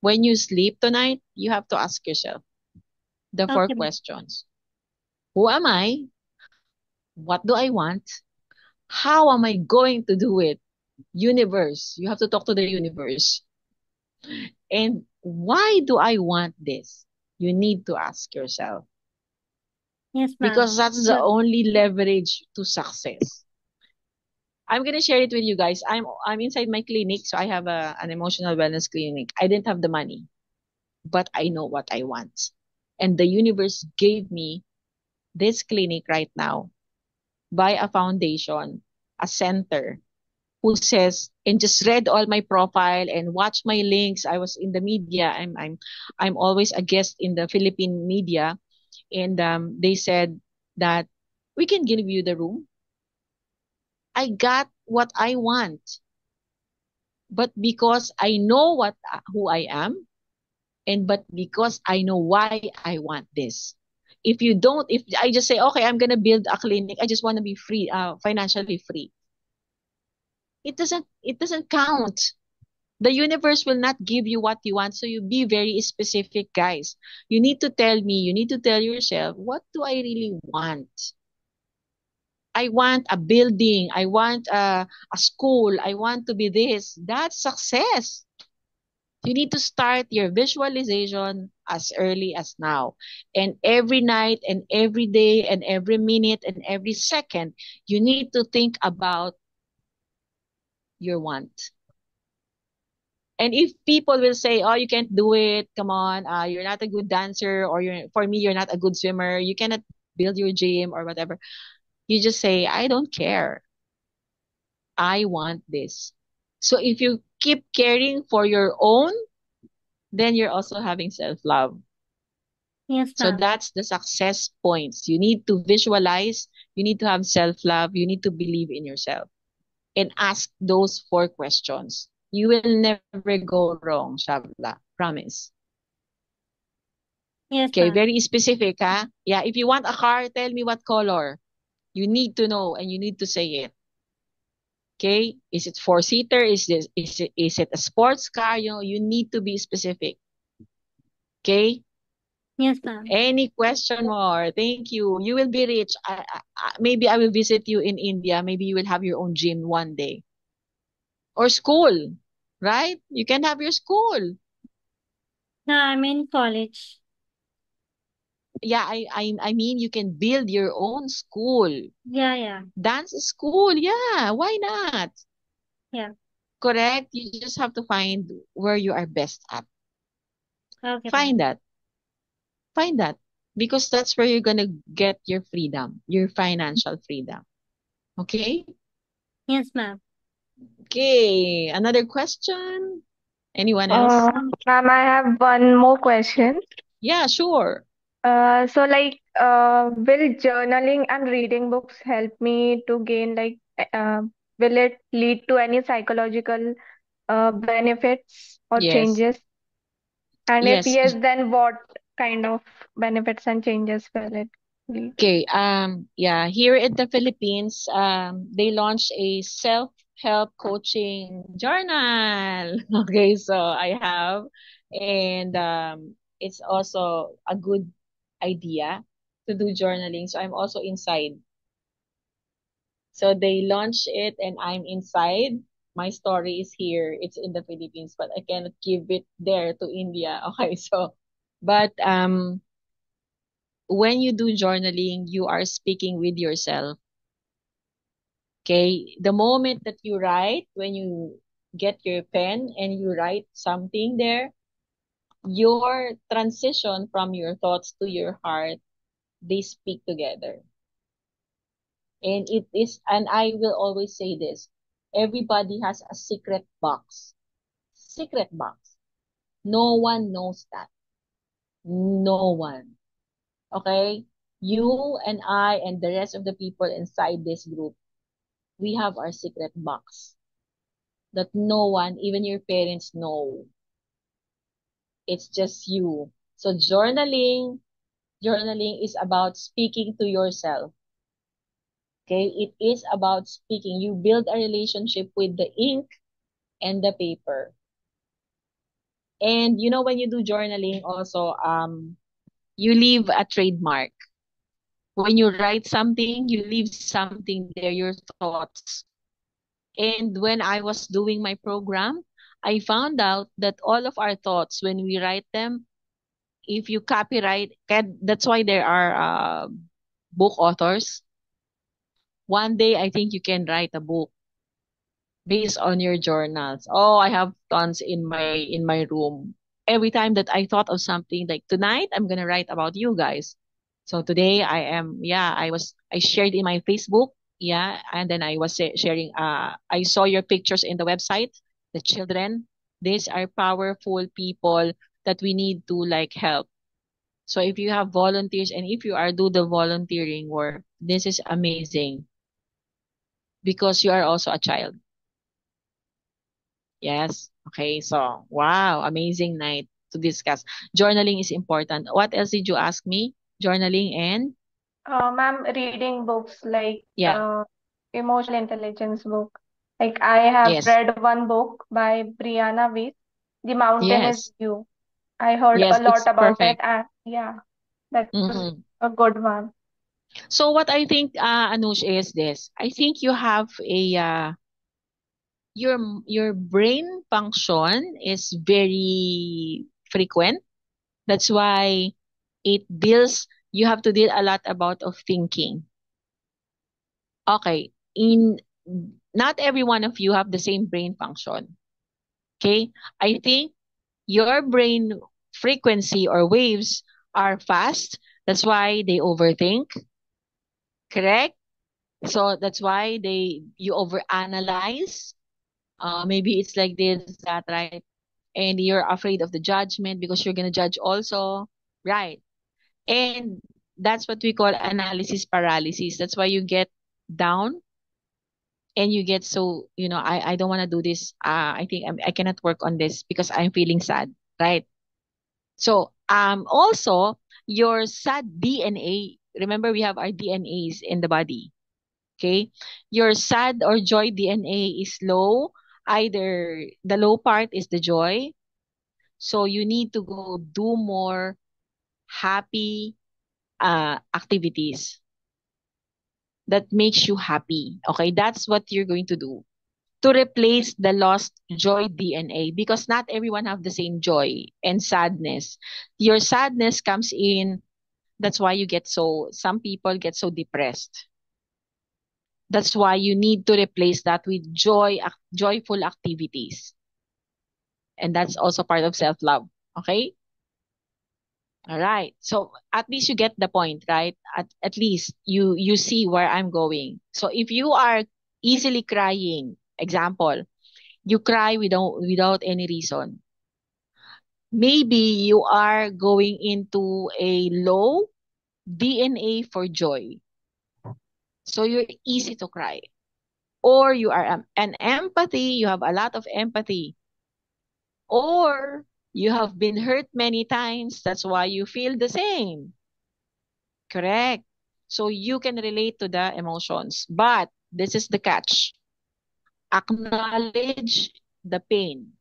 When you sleep tonight, you have to ask yourself the four Okay, ma'am. questions. Who am I? What do I want? How am I going to do it? Universe. You have to talk to the universe. And why do I want this? You need to ask yourself. Yes, ma'am. Because that's the only leverage to success. I'm gonna share it with you guys. I'm inside my clinic, so I have an emotional wellness clinic. I didn't have the money, but I know what I want. And the universe gave me this clinic right now by a foundation, a center who says and just read all my profile and watch my links. I was in the media. I'm always a guest in the Philippine media, and they said that we can give you the room. I got what I want, but because I know who I am, and but because I know why I want this. If I just say, okay, I'm gonna build a clinic, I just want to be free, financially free. It doesn't count. The universe will not give you what you want. So you be very specific, guys. You need to tell me, you need to tell yourself, what do I really want? I want a building. I want a school. I want to be this. That's success. You need to start your visualization as early as now. And every night and every day and every minute and every second, you need to think about your want. And if people will say, "Oh, you can't do it. Come on, you're not a good dancer, or for me, you're not a good swimmer. You cannot build your gym or whatever." You just say, "I don't care. I want this." So if you keep caring for your own, then you're also having self-love. Yes, So ma'am. that's the success points. You need to visualize, you need to have self-love, you need to believe in yourself, and ask those four questions. You will never go wrong, Shabla. Promise. Yes, Okay, ma'am. very specific, huh? Yeah, if you want a car, tell me what color. You need to know and you need to say it. Okay? Is it four-seater? Is it a sports car? You need to be specific. Okay? Yes, ma'am. Any question more? Thank you. You will be rich. Maybe I will visit you in India. Maybe you will have your own gym one day. Or school, right? You can have your school. No, I'm in college. Yeah, I mean you can build your own school. Yeah. Dance school, yeah, why not? Yeah. Correct? You just have to find where you are best at. Okay, Find ma'am. that. Find that. Because that's where you're gonna get your freedom, your financial freedom. Okay? Yes, ma'am. Okay. Another question? Anyone else? Uh, Ma'am, I have one more question. Yeah, sure. Will journaling and reading books help me to gain will it lead to any psychological benefits or Yes. changes? And if Yes. yes, then what kind of benefits and changes will it lead? Okay. Yeah, here in the Philippines, they launched a self-help coaching journal. Okay, so I have, and it's also a good idea to do journaling. So I'm also inside. So they launched it, and I'm inside. My story is here. It's in the Philippines, but I cannot give it there to India. Okay, so, but when you do journaling, you are speaking with yourself. Okay. The moment that you write, when you get your pen and you write something there, your transition from your thoughts to your heart, they speak together. And it is, and I will always say this, everybody has a secret box. Secret box. No one knows that. No one. Okay? You and I and the rest of the people inside this group, we have our secret box that no one, even your parents, know. It's just you. So journaling is about speaking to yourself. Okay? It is about speaking. You build a relationship with the ink and the paper. And you know when you do journaling also, you leave a trademark. When you write something, you leave something there, your thoughts. And when I was doing my program, I found out that all of our thoughts, when we write them, if you copyright, that's why there are book authors. One day, I think you can write a book based on your journals. Oh, I have tons in my room. Every time that I thought of something like tonight, I'm gonna write about you guys. So today I shared in my Facebook, yeah, and then I was sharing. I saw your pictures in the website. The children, these are powerful people that we need to like help. So if you have volunteers and if you are do the volunteering work, this is amazing because you are also a child. Yes. Okay. So, wow, amazing night to discuss. Journaling is important. What else did you ask me? Journaling and Ma'am, reading books like yeah. emotional intelligence book. Like I have Yes. read one book by Brianna Weiss, The Mountain is Yes. You. I heard a Yes, lot it's about it, perfect. and yeah, that was Hmm. a good one. So what I think, Anush, is this. I think you have a your brain function is very frequent. That's why it deals. You have to deal a lot about of thinking. Okay. In not every one of you have the same brain function. Okay. I think your brain frequency or waves are fast. That's why they overthink. Correct. So that's why you overanalyze. Maybe it's like this, that, right? And you're afraid of the judgment because you're gonna judge also, right? And that's what we call analysis paralysis. That's why you get down and you get so I don't want to do this. I think I cannot work on this because I'm feeling sad, right? So also your sad DNA, remember we have our DNAs in the body. Okay, your sad or joy DNA is low. Either the low part is the joy, so you need to go do more happy activities that makes you happy. Okay, that's what you're going to do. to replace the lost joy DNA, because not everyone have the same joy and sadness. Your sadness comes in, that's why some people get so depressed. That's why you need to replace that with joyful activities. And that's also part of self-love. Okay? All right. So at least you get the point, right? At least you see where I'm going. So if you are easily crying, example, you cry without any reason. Maybe you are going into a low DNA for joy. So you're easy to cry. Or you are an empathy, you have a lot of empathy. Or you have been hurt many times, that's why you feel the same. Correct. So you can relate to the emotions. But this is the catch. Acknowledge the pain.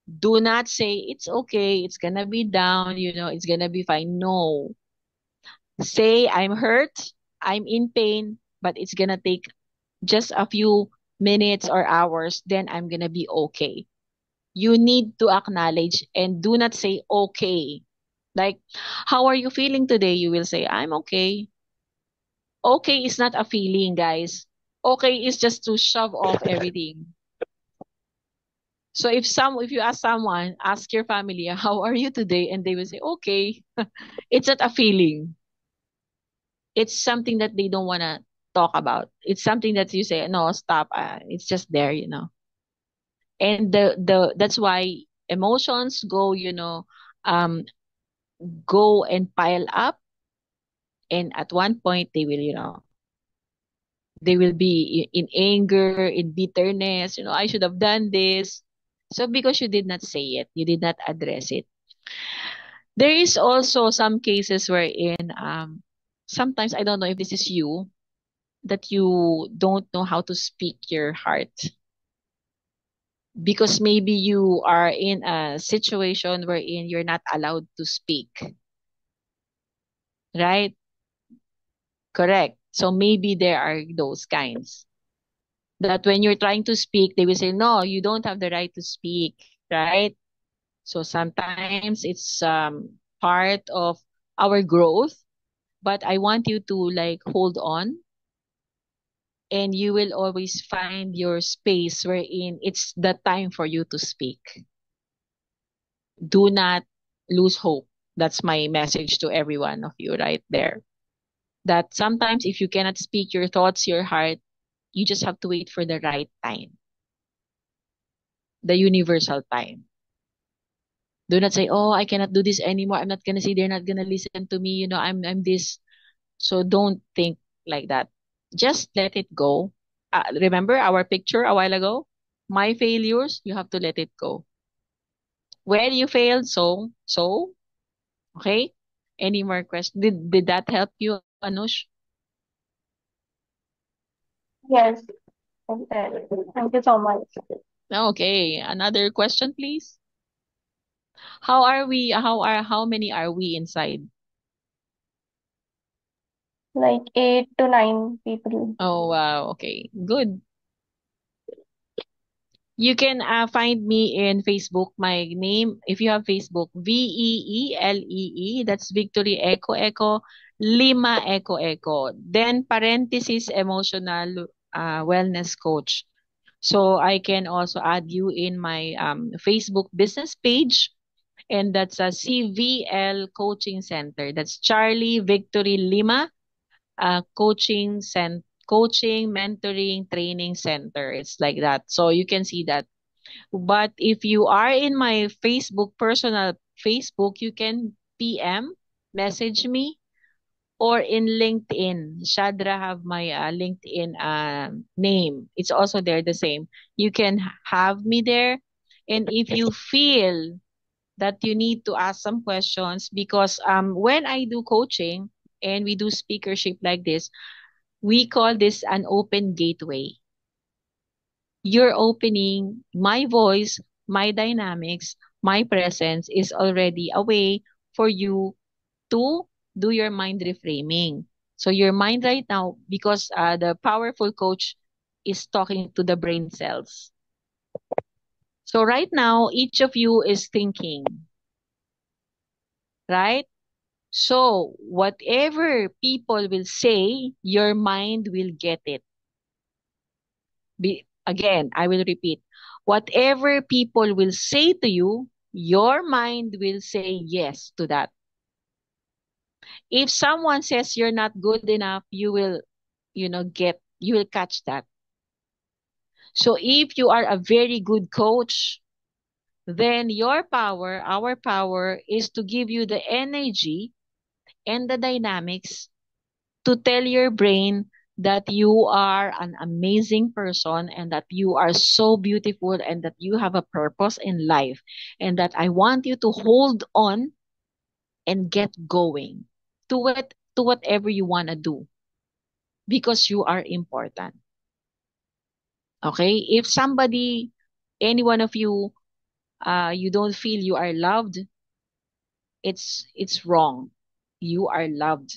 Do not say it's okay, it's gonna be down, it's gonna be fine. No. Say I'm hurt, I'm in pain, but it's gonna take just a few minutes or hours, then I'm gonna be okay. You need to acknowledge and do not say okay. Like, how are you feeling today? You will say, I'm okay. Okay is not a feeling, guys. Okay is just to shove off everything. So if you ask your family, how are you today? And they will say, okay. It's not a feeling. It's something that they don't want to talk about. It's something that you say, no, stop. It's just there. And that's why emotions um, go and pile up. And at one point, they will be in anger, in bitterness. I should have done this. So because you did not say it, you did not address it. There is also some cases wherein sometimes I don't know if this is you, that you don't know how to speak your heart, because maybe you are in a situation wherein you're not allowed to speak, right? Correct. So maybe there are those kinds that when you're trying to speak, they will say, no, you don't have the right to speak, right? So sometimes it's part of our growth, but I want you to like hold on, and you will always find your space wherein it's the time for you to speak. Do not lose hope. That's my message to every one of you right there. That sometimes if you cannot speak your thoughts, your heart, you just have to wait for the right time, the universal time. Do not say, "Oh, I cannot do this anymore. I'm not gonna say they're not gonna listen to me. I'm this." So don't think like that. Just let it go. Remember our picture a while ago? My failures, you have to let it go. When you failed, so okay. Any more questions? Did that help you, Anush? Yes, exactly. Thank you so much. Okay. Another question, please. How are we? How many are we inside? Like 8 to 9 people. Oh wow. Okay. Good. You can find me in Facebook. My name, if you have Facebook, VEELEE. That's Victory Echo Echo Lima Echo Echo. Then parenthesis emotional wellness coach. So I can also add you in my Facebook business page, and that's a CVL Coaching Center. That's Charlie Victory Lima coaching, mentoring, training center. It's like that. So you can see that. But if you are in my personal Facebook, you can PM, message me, or in LinkedIn. Shadra have my LinkedIn name. It's also there the same. You can have me there. And if you feel that you need to ask some questions, because when I do coaching and we do speakership like this, we call this an open gateway. You're opening my voice, my dynamics, my presence is already a way for you to do your mind reframing. So your mind right now, because the powerful coach is talking to the brain cells. So right now, each of you is thinking, right? So whatever people will say, your mind will get it. Again, I will repeat. Whatever people will say to you, your mind will say yes to that. If someone says you're not good enough, you will, you will catch that. So if you are a very good coach, then your power, our power, is to give you the energy and the dynamics to tell your brain that you are an amazing person and that you are so beautiful and that you have a purpose in life and that I want you to hold on and get going to whatever you want to do because you are important. Okay? If somebody, any one of you, you don't feel you are loved, it's wrong. You are loved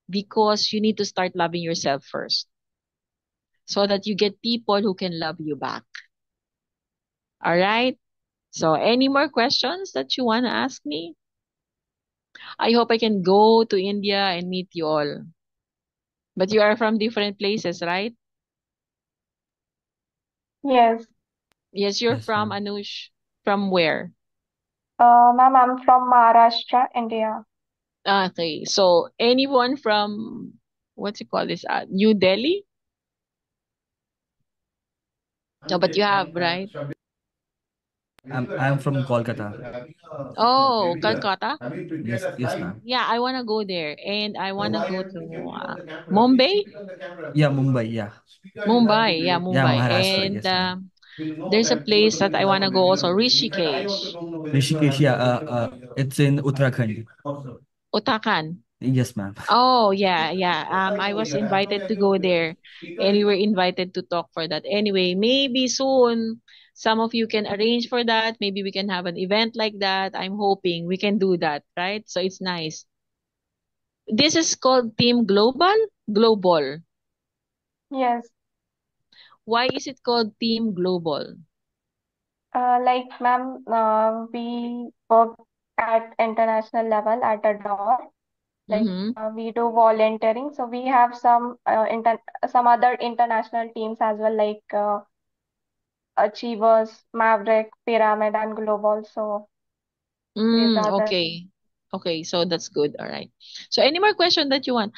because you need to start loving yourself first so that you get people who can love you back. All right? So, any more questions that you want to ask me? I hope I can go to India and meet you all. But you are from different places, right? Yes. Yes, you're Yes, from ma'am. Anush. From where? Ma'am, I'm from Maharashtra, India. Okay. So, anyone from, what's it called this? New Delhi? No, but you have, right? I'm from Kolkata. Oh, Calcutta? Yes, yes, ma'am. Yeah, I want to go there and I want to go to Mumbai. Yeah, Mumbai. Yeah, Mumbai, yeah, yeah, Mumbai. Maharashtra. And Yes, ma'am. there's a place that I want to go also, Rishikesh, Rishikesh. Yeah, it's in Uttarakhand. Uttarakhand. Yes, ma'am. Oh, yeah, yeah. I was invited to go there and we were invited to talk for that. Anyway, maybe soon some of you can arrange for that. Maybe we can have an event like that. I'm hoping we can do that, right? So it's nice. This is called Team Global? Global. Yes. Why is it called Team Global? Like, ma'am, we work at international level at a door. Like, Mm-hmm. we do volunteering. So we have some other international teams as well, like Achievers, Maverick, Pyramid, and Global. So these are the Okay. Okay, so that's good. All right. So any more question that you want?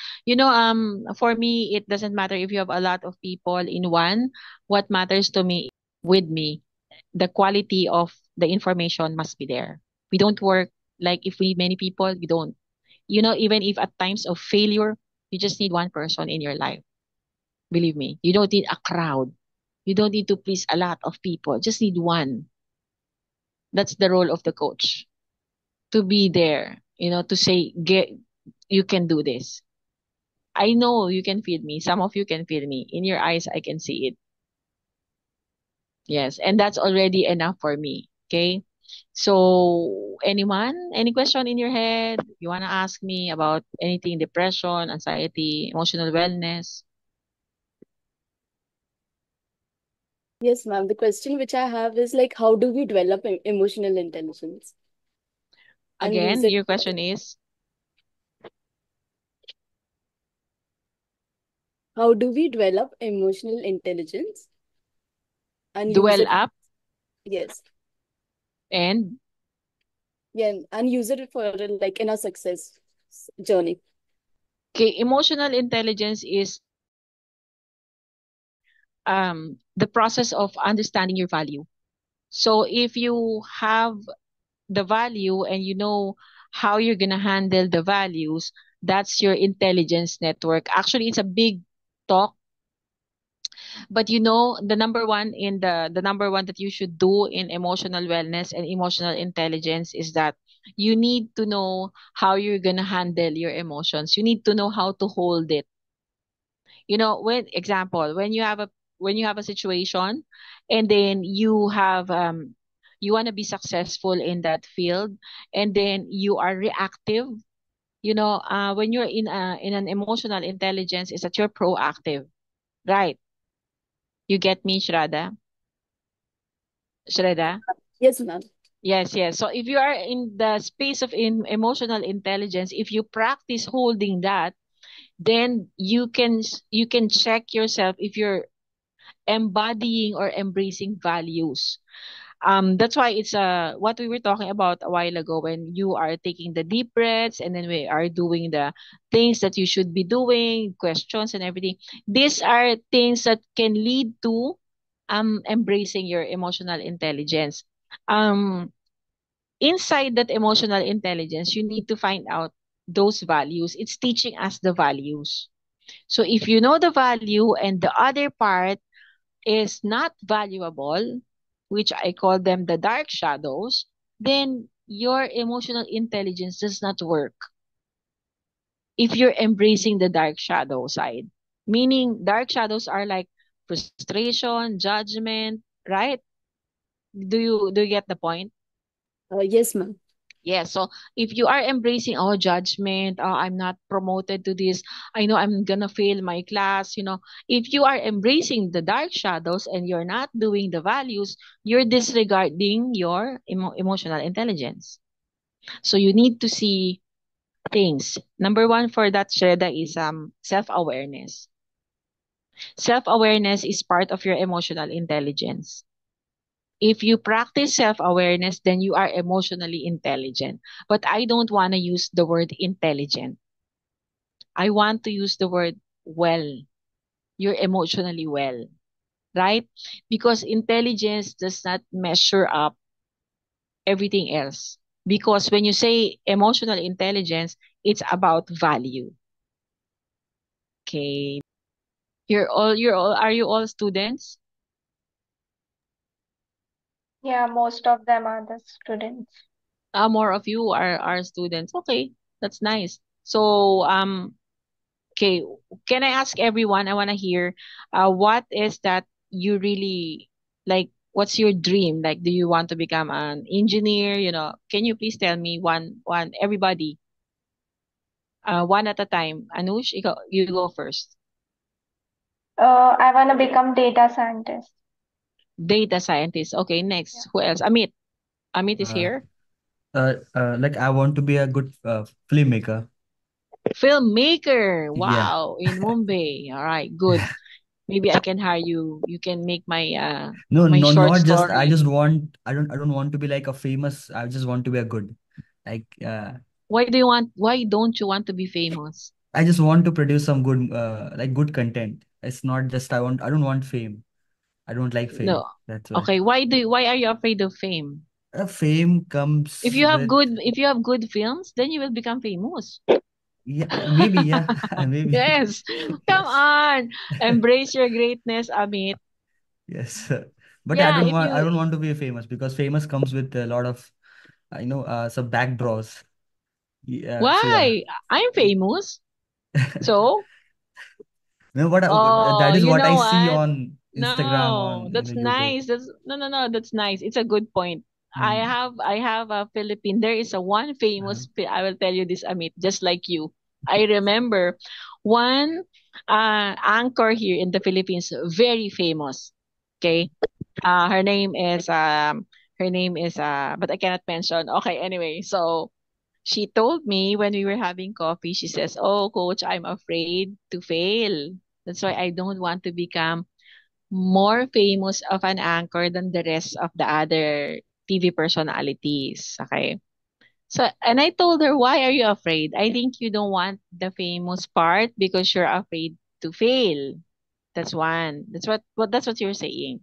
For me, it doesn't matter if you have a lot of people in one. What matters to me with me, the quality of the information must be there. We don't work like if we many people, we don't. Even if at times of failure, you just need one person in your life. Believe me, you don't need a crowd. You don't need to please a lot of people. Just need one. That's the role of the coach to be there, to say, get, you can do this. I know you can feel me. Some of you can feel me. In your eyes, I can see it. Yes. And that's already enough for me. Okay. So, anyone, any question in your head? You want to ask me about anything, depression, anxiety, emotional wellness? Yes, ma'am. The question which I have is like, how do we develop emotional intelligence and use Again, it? your question is How do we develop emotional intelligence and use dwell it? up Yes, and yeah, and use it for like in our success journey. okay, emotional intelligence is the process of understanding your value. So if you have the value and you know how you're going to handle the values, that's your intelligence network. Actually, it's a big talk, but the number one that you should do in emotional wellness and emotional intelligence is that you need to know how you're going to handle your emotions. You need to know how to hold it. When example, when you have a situation and then you want to be successful in that field and then you are reactive. When you're in an emotional intelligence is that you're proactive, right? You get me, Shraddha? Shredha? Yes, ma'am. Yes, yes. So if you are in the space of emotional intelligence, if you practice holding that, then you can check yourself if you're embodying or embracing values. That's why it's what we were talking about a while ago, when you are taking the deep breaths and then we are doing the things that you should be doing, questions and everything. These are things that can lead to embracing your emotional intelligence. Um Inside that emotional intelligence, you need to find out those values. It's teaching us the values. So if you know the value and the other part is not valuable, which I call them the dark shadows, then your emotional intelligence does not work if you're embracing the dark shadow side. Meaning, dark shadows are like frustration, judgment, right? Do you get the point? Yes, ma'am. Yes. So if you are embracing, oh, judgment, oh, I'm not promoted to this, I know I'm gonna fail my class, if you are embracing the dark shadows and you're not doing the values, you're disregarding your emotional intelligence. So you need to see things. Number one for that, Shreda, is self-awareness. Self-awareness is part of your emotional intelligence. If you practice self-awareness, then you are emotionally intelligent. But I don't want to use the word intelligent. I want to use the word well. You're emotionally well, right? Because intelligence does not measure up everything else. Because when you say emotional intelligence, it's about value. Okay. Are you all students? Yeah, most of them are the students. More of you are students. Okay, that's nice. So, okay, can I ask everyone? I want to hear, what is that you really like? What's your dream? Like, do you want to become an engineer? Can you please tell me everybody, one at a time. Anush, you go first. I want to become data scientist. Data scientist. Okay, Yeah. next. Who else? Amit. Amit is Uh, here. like I want to be a good filmmaker. Filmmaker. Yeah. Wow, in Mumbai. All right, good. Maybe I can hire you. You can make No, my no, short not just. I story. just want. I don't want to be like a famous. I just want to be a good. Like Why don't you want to be famous? I just want to produce some good like good content. It's not just I don't want fame. I don't like No. fame. That's why. Okay, why are you afraid of fame? Fame comes with If you have good films, then you will become famous. yeah, maybe yeah, maybe Yes. Come yes, on. Embrace your greatness, Amit. yes. But I Yeah, don't if want I you don't want to be famous because famous comes with a lot of some back draws. Yeah, so yeah. why? I'm famous. So, No, oh, that is you what I know see what? on Instagram No, on that's YouTube. nice. That's no, no, no. That's nice. It's a good point. Hmm. I have a Philippine. There is a one Uh-huh. famous. I will tell you this, Amit. Just like you, I remember one anchor here in the Philippines, very famous. Okay, her name is but I cannot mention. Okay, anyway, so she told me when we were having coffee, she says, "Oh, coach, I'm afraid to fail. That's why I don't want to become more famous of an anchor than the rest of the other TV personalities." Okay. So, and I told her, "Why are you afraid? I think you don't want the famous part because you're afraid to fail." That's one. That's what you're saying,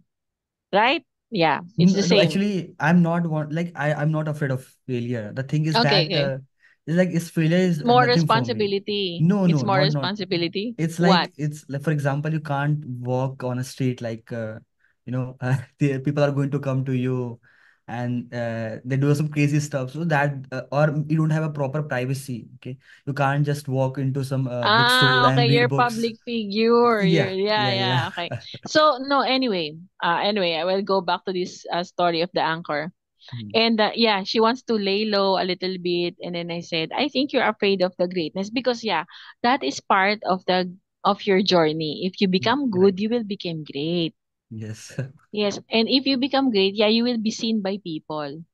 right? Yeah, it's the No, same. actually, I'm not one like I'm not afraid of failure. The thing is Okay, that okay. it's like is failure is More nothing for me. responsibility. No, It's no, more not. responsibility. It's What? like for example, you can't walk on a street like the people are going to come to you and they do some crazy stuff so that or you don't have a proper privacy. Okay, you can't just walk into some bookstore Ah, and okay, read you're books. public figure. Yeah, Yeah, yeah, yeah, yeah. okay. So no, anyway, I will go back to this story of the anchor. Hmm. And yeah, she wants to lay low a little bit, and then I said, I think you're afraid of the greatness because yeah, that is part of your journey. If you become good, Right. you will become great. Yes. Yes. And if you become great, yeah, you will be seen by people.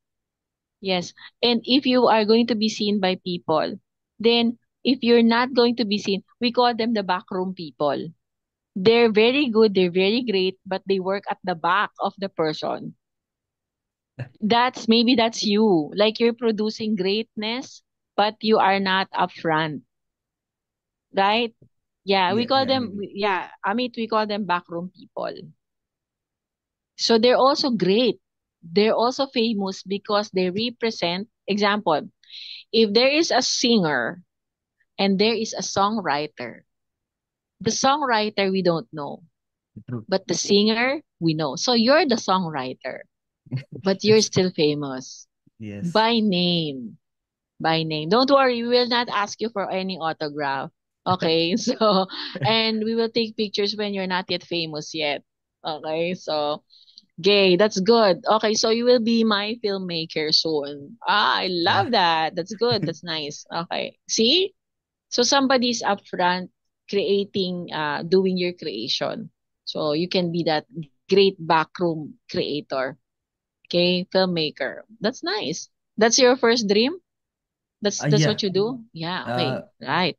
Yes. And if you are going to be seen by people, then if you're not going to be seen, we call them the backroom people. They're very good, they're very great, but they work at the back of the person. That's you. Like you're producing greatness, but you are not upfront, right? Yeah, we Yeah, call yeah, them, maybe. yeah, Amit, we call them backroom people. So they're also great. They're also famous because they represent, example, if there is a singer and there is a songwriter, the songwriter we don't know, True. but the singer we know. So you're the songwriter, but you're It's still famous yes. by name. By name. Don't worry, we will not ask you for any autograph. Okay, so, and we will take pictures when you're not yet famous yet. Okay, so, gay, that's good. Okay, so you will be my filmmaker soon. Ah, I Yeah. love that. That's good. That's nice. Okay, see? So somebody's upfront creating, doing your creation. So you can be that great backroom creator. Okay, filmmaker. That's nice. That's your first dream? That's Yeah. what you do? Yeah, okay. Uh, Right.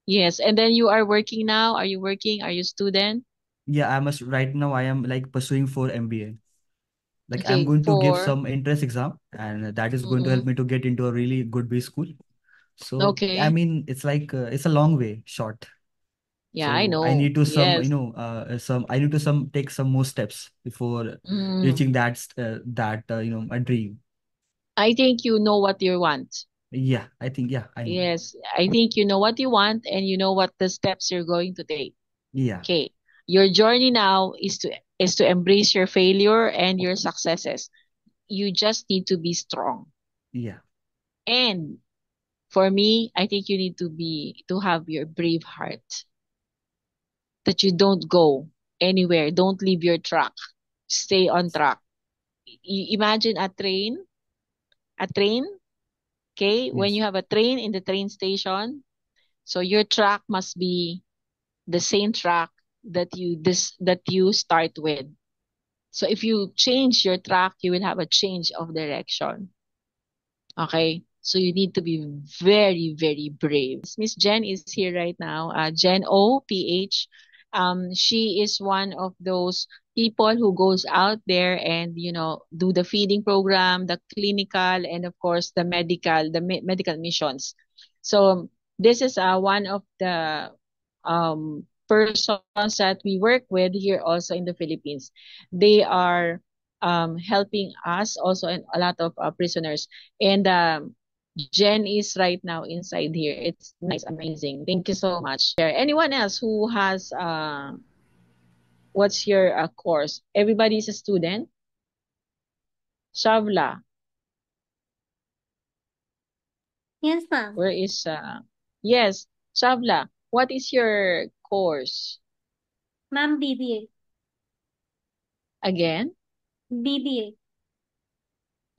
Yes. And then you are working now? Are you working? Are you student? yeah, right now I am like pursuing for MBA. Like I'm Okay, going to give for some entrance exam, and that is going to help mm-mm. me to get into a really good B school. So I Okay. mean, it's like it's a long way short. Yeah, I So I know. need to Yes. some I need to some take some more steps before Mm. reaching that a dream. I think you know what you want. Yeah, I think yeah, I know. Yes, I think you know what you want and you know what the steps you're going to take. Yeah, Okay. Your journey now is to embrace your failure and your successes. You just need to be strong. yeah, And for me, I think you need to have your brave heart that you don't go anywhere. Don't leave your track. Stay on track. Imagine a train, okay? When yes, you have a train in the train station, so your track must be the same track that you start with. So if you change your track, you will have a change of direction. Okay? So you need to be very, very brave. Miss Jen is here right now. Jen O, PH. She is one of those people who goes out there and, do the feeding program, the clinical, and of course the medical missions. So this is one of the persons that we work with here also in the Philippines. They are helping us also and a lot of prisoners. And Jen is right now inside here. It's nice, amazing. Thank you so much. There. Anyone else who has what's your course? Everybody's a student. Shavla, Yes, ma'am. where is yes, Shavla, what is your course? Ma'am, BBA. Again? BBA.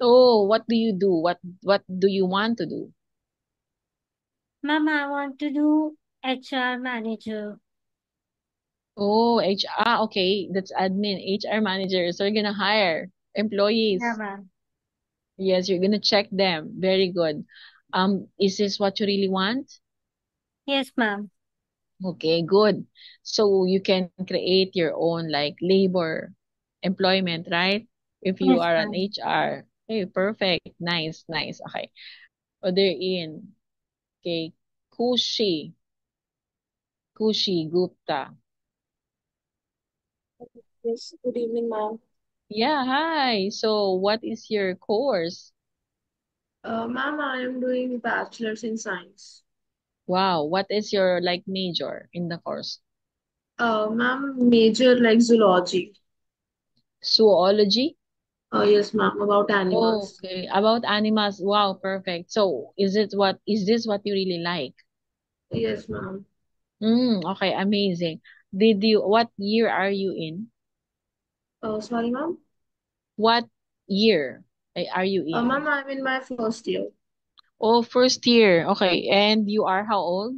Oh, what do you do? What do you want to do? Ma'am, I want to do HR manager. Oh, HR. Okay, that's admin, HR manager. So you're gonna hire Yeah, employees. ma'am. Yes, you're gonna check them. Very good. Is this what you really want? Yes, ma'am. Okay, good. So you can create your own like labor employment, right? If you Yes, are an ma'am. HR. Hey, perfect. Nice, nice. Okay. Oh, they're in. Okay. Kushi. Kushi Gupta. Yes, good evening, ma'am. Yeah, hi. So what is your course? Ma'am, I am doing bachelor's in science. Wow, what is your like major in the course? Ma'am, major like zoology. Zoology? Yes, ma'am, about animals. Okay, about animals. Wow, perfect. So is this what you really like? Yes, ma'am. Okay, amazing. What year are you in? Sorry, ma'am. What year are you Ma'am, in? I'm in my first year. Oh, first year. Okay, and you are how old?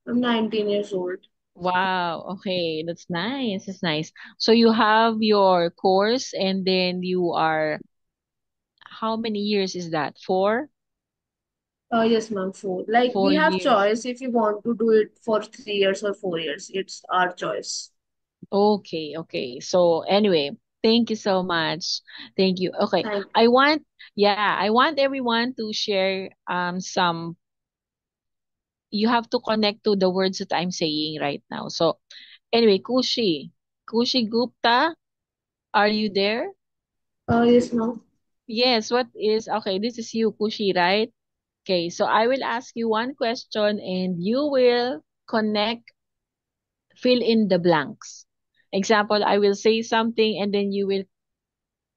I'm 19 years old. Wow. Okay. That's nice. That's nice. So you have your course and then you are, how many years is that? Yes, ma'am, four. Like we Four have years. choice if you want to do it for 3 years or 4 years. It's our choice. Okay. Okay. So anyway, thank you so much. Thank you. Okay. Thank I want, yeah, I want everyone to share some, you have to connect to the words that I'm saying right now. So anyway, Kushi Gupta, are you there? Yes, ma'am. Yes, what is, okay, this is you, Kushi, right? Okay, so I will ask you one question and you will connect, fill in the blanks. Example, I will say something and then you will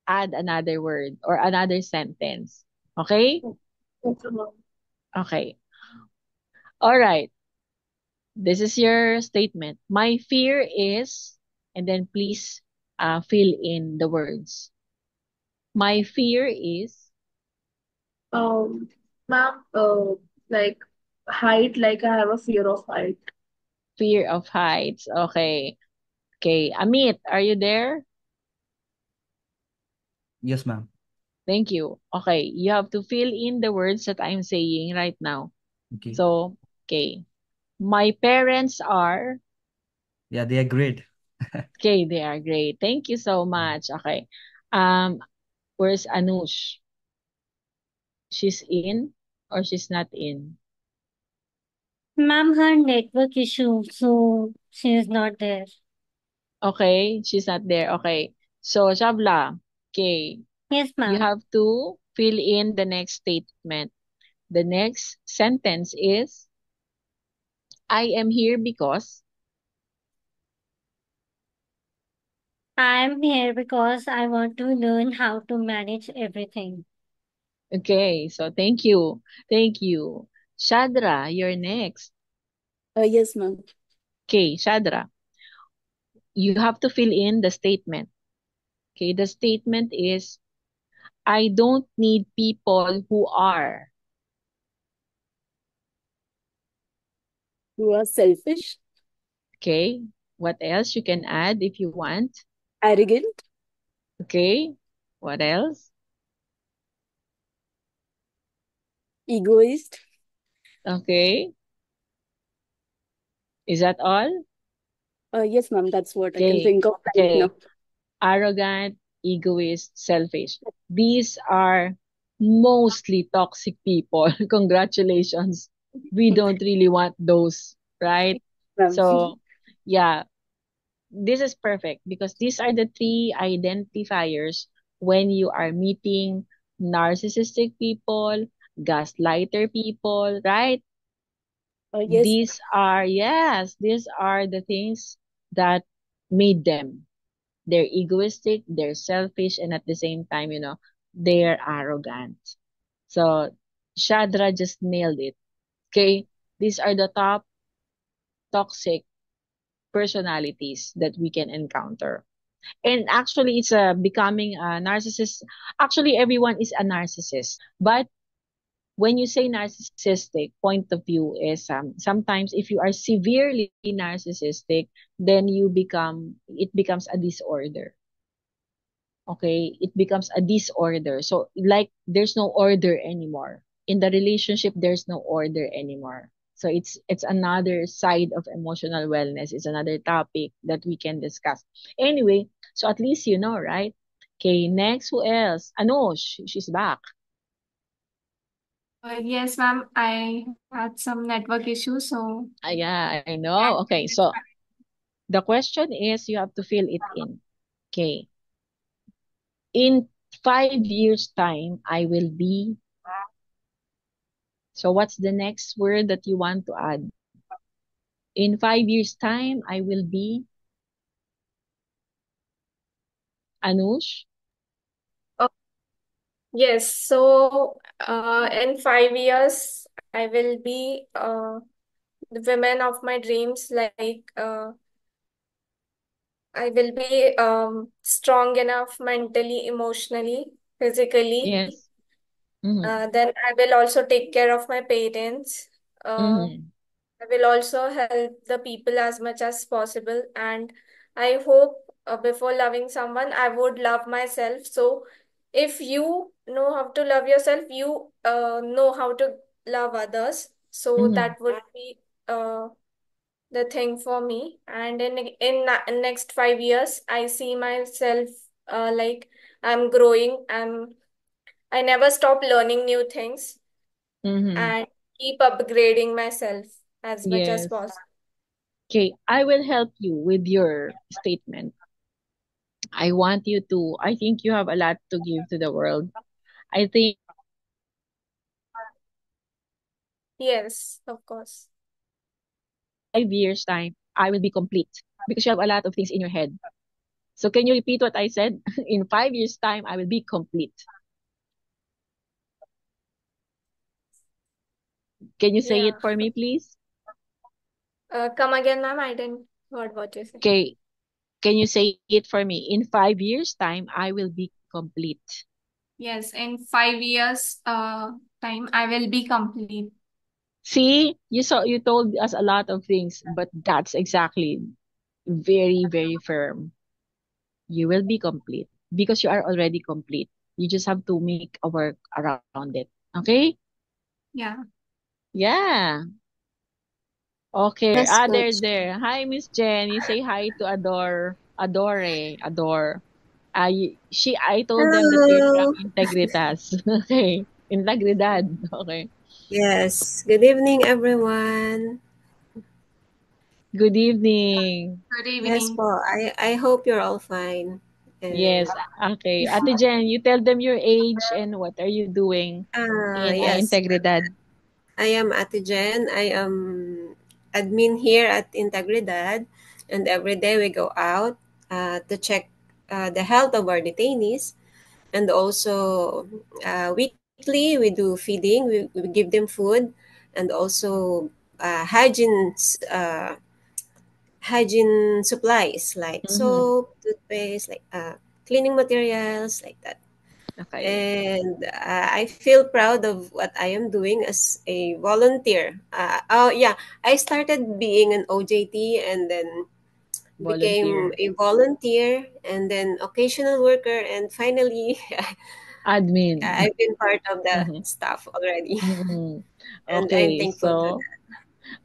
add another word or another sentence. Okay? Okay, ma'am. Okay. All right. This is your statement. My fear is, and then please fill in the words. My fear is Um, Ma'am, like height, like I have a fear of height. fear of heights. Okay. Okay. Amit, are you there? Yes, ma'am. Thank you. Okay. You have to fill in the words that I'm saying right now. Okay. So, okay. My parents are, Yeah, they are great. okay, they are great. Thank you so much. Okay. Um, where's Anush? She's in or she's not in? Ma'am, her network issue, so she is not there. Okay, she's not there. Okay. So, Shabla, okay, Yes, you ma'am. have to fill in the next statement. The next sentence is, I am here because, I am here because I want to learn how to manage everything. okay, so thank you. Thank you. Shadra, you're next. Yes, ma'am. Okay, Shadra, you have to fill in the statement. Okay, the statement is, I don't need people who are. You are selfish, Okay, what else you can add if you want? arrogant, Okay, what else? egoist. Okay, is that all? Yes, ma'am. That's what I can Okay, think of right now. okay. Arrogant, egoist, selfish. These are mostly toxic people. Congratulations. We don't really want those, right? Ma'am. So, yeah, this is perfect because these are the three identifiers when you are meeting narcissistic people, gaslighter people, right? Yes, These are, yes, these are the things that made them. They're egoistic, they're selfish, and at the same time, they're arrogant. So Shadra just nailed it. Okay. These are the top toxic personalities that we can encounter. And actually, it's becoming a narcissist. Actually, everyone is a narcissist. But when you say narcissistic, point of view is sometimes if you are severely narcissistic, then it becomes a disorder. Okay, it becomes a disorder. So like there's no order anymore in the relationship. There's no order anymore. So it's another side of emotional wellness. It's another topic that we can discuss anyway. So at least you know, right? Okay, next, who else? Anush, she's back. Yes, ma'am. I had some network issues, so Yeah, I know. Okay, so the question is you have to fill it in. Okay, in 5 years time I will be. So what's the next word that you want to add? In 5 years' time, I will be Anush. oh, yes. So, in 5 years, I will be the women of my dreams. Like, I will be strong enough mentally, emotionally, physically. Yes. Mm-hmm. Then I will also take care of my parents. Uh, Mm-hmm. I will also help the people as much as possible. And I hope before loving someone, I would love myself. So if you know how to love yourself, you know how to love others. So Mm-hmm. that would be the thing for me. And in next 5 years, I see myself like I'm growing. I never stop learning new things Mm-hmm. and keep upgrading myself as much as Yes. possible. Okay, I will help you with your statement. I want you to, I think you have a lot to give to the world. I think Yes, of course. 5 years' time, I will be complete because you have a lot of things in your head. So can you repeat what I said? In 5 years' time, I will be complete. Can you say Yeah. it for me, please? Come again, ma'am. I didn't heard what you said. Okay, can you say it for me? In 5 years' time, I will be complete. Yes, in 5 years time I will be complete. See, you told us a lot of things, but that's exactly very, very firm. You will be complete because you are already complete. You just have to make a work around it. Okay? Yeah. Yeah. Okay. Yes, There's coach. there. Hi, Miss Jenny. Say hi to Adore. I told them that you're from Hello. Integritas. Okay. Integridad. Okay. Yes. Good evening, everyone. Good evening. Good Yes evening. po. I hope you're all fine. And Yes. Okay. Ate Jen, you tell them your age and what are you doing in yes, Integridad. I am Ate Jen. I am admin here at Integridad, and every day we go out to check the health of our detainees, and also weekly we do feeding. We give them food, and also hygiene supplies like Mm-hmm. soap, toothpaste, like cleaning materials, like that. Okay. And I feel proud of what I am doing as a volunteer. Oh yeah, I started being an OJT and then became Volunteer. a volunteer and then occasional worker and finally Admin. I've been part of the Mm-hmm. staff already, Mm-hmm. and I'm Okay. thankful to So, that.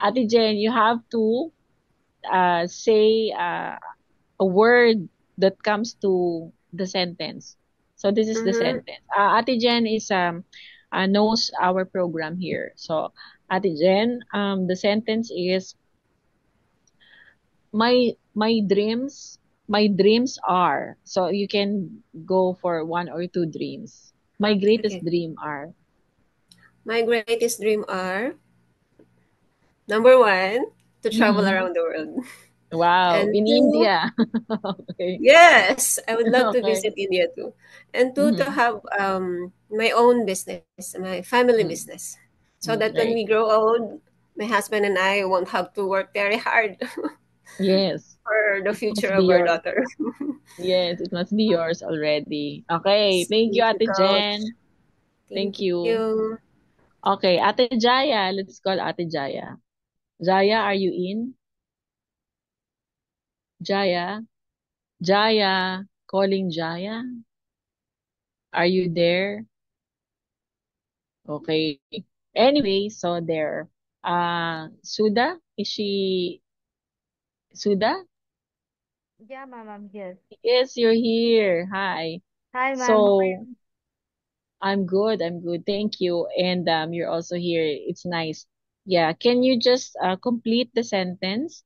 Ate Jen, you have to say a word that comes to the sentence. So this is the Mm-hmm. sentence. Ate Jen is knows our program here. So Ate Jen, the sentence is my dreams are. So you can go for one or two dreams. My greatest Okay. dream are. My greatest dream are number one, to travel Mm-hmm. around the world, Wow, and in two, India. Okay. yes, I would love to Okay. visit India too. And two, to Mm-hmm. have my own business, my family Mm, business, so that when we right. grow old, my husband and I won't have to work very hard Yes. for the It must future be of our yours. daughter. Yes, it must be yours already. Okay. Yes, Thank you, thank you, Ate coach. Jen. Thank Thank you. you. Okay, Ate Jaya. Let's call Ate Jaya. Jaya, are you in? Jaya? Jaya? Calling Jaya? Are you there? Okay. Anyway, so there. Suda? Is she Suda? Yeah, ma'am, I'm here. Yes, you're here. Hi. Hi, ma'am. How are So you? I'm good. I'm good. Thank you. And you're also here. It's nice. Yeah. Can you just complete the sentence?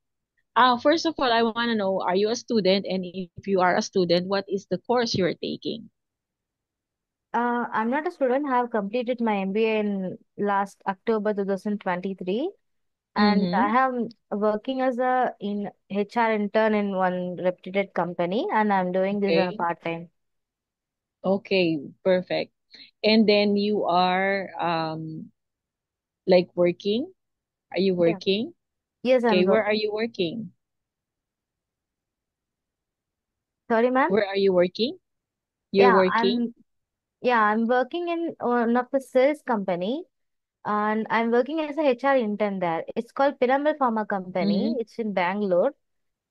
First of all, I want to know, are you a student? And if you are a student, what is the course you're taking? I'm not a student. I have completed my MBA in last October 2023, and Mm-hmm. I am working as a in HR intern in one reputed company, and I'm doing this on a Okay. part time. Okay. Perfect. And then you are like working? Are you Yeah. working? Yes, I'm Okay. Where working. are you working? Sorry, ma'am. Where are you working? You're Yeah, working? I'm. Yeah, I'm working in one of the sales company. and I'm working as a HR intern there. It's called Piramal Pharma Company. Mm-hmm. It's in Bangalore.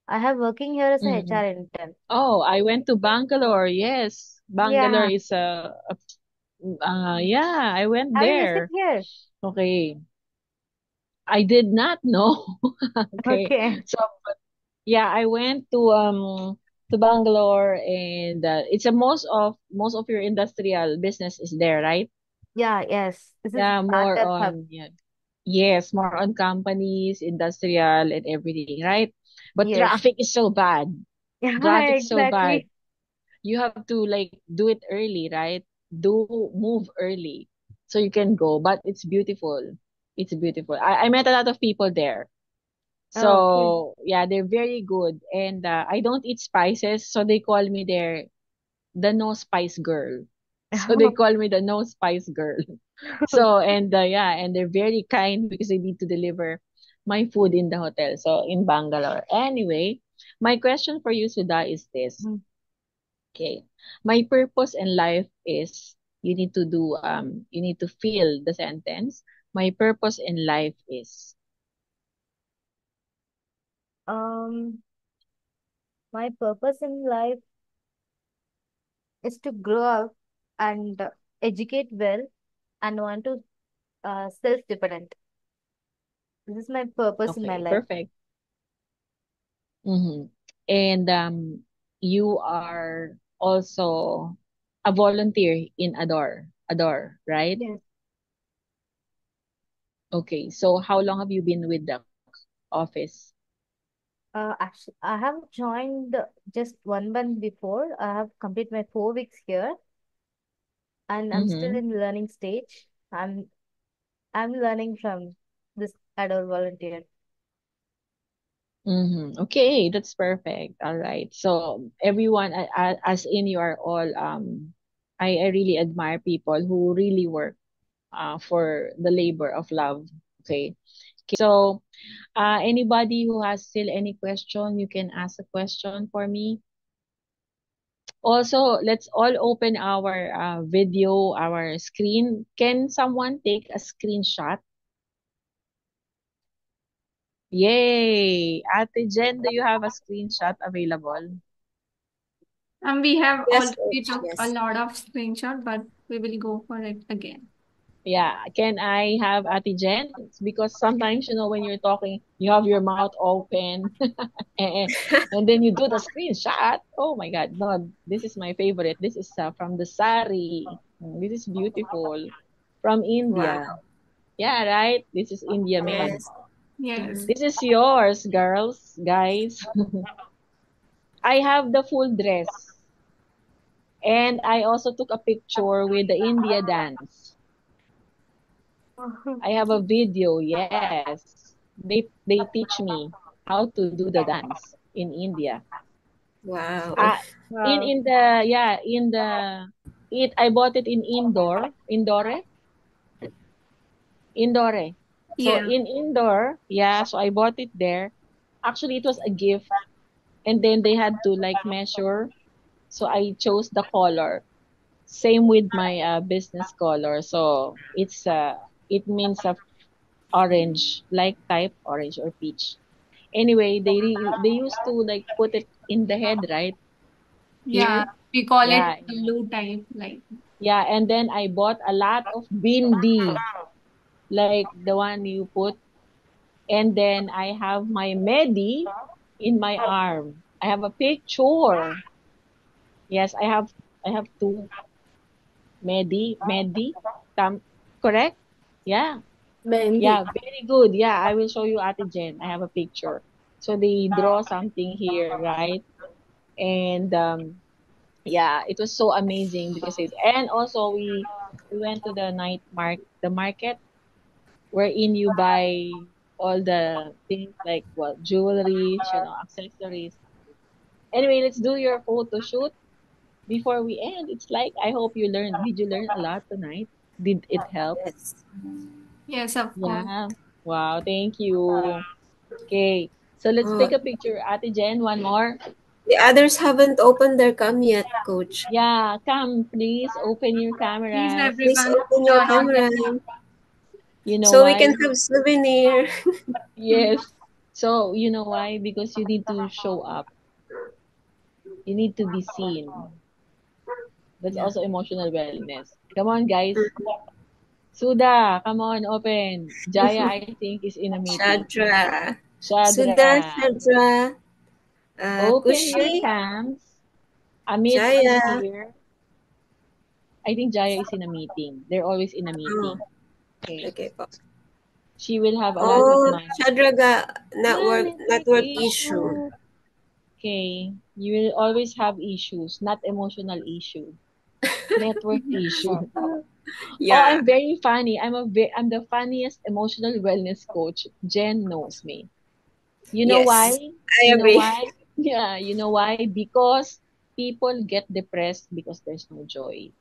I have working here as a Mm-hmm. HR intern. Oh, I went to Bangalore. Yes, Bangalore Yeah. is yeah, I went Have you visited there. here? Okay, I did not know. Okay, Okay. so yeah, I went to Bangalore, and it's a most of your industrial business is there, right? Yeah, yes. This is Yeah, more startup hub. on yeah. Yes, more on companies, industrial, and everything, right? But Yes. traffic is so bad. Yeah, Traffic so bad. exactly. You have to like do it early, right? Do move early so you can go. But it's beautiful. It's beautiful. I met a lot of people there. Oh, okay. So yeah, they're very good. And I don't eat spices, so they call me there the no spice girl. So they call me the no spice girl. So and yeah, and they're very kind because they need to deliver my food in the hotel. So in Bangalore. Anyway, my question for you, Sudha, is this. Mm. Okay. My purpose in life is you need to feel the sentence. My purpose in life is. Um, my purpose in life is to grow up and educate well and want to self-dependent. This is my purpose in my Okay, life. perfect. Mm-hmm. And you are also a volunteer in Adore, right? Yes. Okay, so how long have you been with the office? Actually, I have joined just 1 month before. I have completed my 4 weeks here, and I'm still Mm-hmm. in learning stage. I'm learning from this adult volunteer. Mm-hmm. Okay, that's perfect. All right. So everyone, as in you are all, I really admire people who really work for the labor of love. Okay. So anybody who has still any question, you can ask a question for me. Also, let's all open our video, our screen. Can someone take a screenshot? Yay! Ate Jen, do you have a screenshot available? And we have Yes, already coach. took a Yes. lot of screenshot, but we will go for it again. Yeah, can I have Ate Jen? It's because sometimes, when you're talking, you have your mouth open and, and then you do the screenshot. Oh my God, no, this is my favorite. This is from the sari. This is beautiful. From India. Wow. Yeah, right? This is India made. Yes. Yes. Mm-hmm. This is yours, girls, guys. I have the full dress. And I also took a picture with the India dance. I have a video, yes. They teach me how to do the dance in India. Wow. Uh, Wow. in the it I bought it in Indore. So Yeah. in Indore, yeah, so I bought it there. Actually, it was a gift, and then they had to like measure. So I chose the color. Same with my business color. So it means a orange, like type orange or peach. Anyway, they used to like put it in the head, right? Yeah. Here. We call it Yeah, blue type, like. yeah. And then I bought a lot of bindi, like the one you put. And then I have my medi in my arm. I have a picture. Yes, I have two medi. Correct? Yeah. Mehendi. Yeah, very good. Yeah, I will show you Ate Jen. I have a picture. So they draw something here, right? And yeah, it was so amazing because and also we went to the market wherein you buy all the things like what jewelry, accessories. Anyway, let's do your photo shoot before we end. It's like I hope you learned. Did you learn a lot tonight? Did it help? Yes. Yes, of course. Yeah. Wow, thank you. Okay. So let's take Oh, a picture. Ate Jen, one more. the others haven't opened their cam yet, coach. Yeah, come, please open your Please, cameras. Please everyone, open your turn on the camera. cam. You know So we can why? have souvenir. Yes. So you know why? Because you need to show up. You need to be seen. That's Yeah. also emotional wellness. Come on, guys. Suda, come on, open. Jaya, I think, is in a meeting. Shadra. Sudha, Shadra, Shadra, open your Kushi, cams. Amit is Jaya. here. I think Jaya is in a meeting. They're always in a Oh, meeting. Okay. okay po. She will have a lot of Oh, money. Shadra got Ah, network issue. issue. Okay. You will always have issues, not emotional issue. Network issue. Oh, Yeah. I'm very funny. I'm the funniest emotional wellness coach. Jen knows me. You know why? Yes, I You know agree. why? Yeah, you know why? Because people get depressed because there's no joy.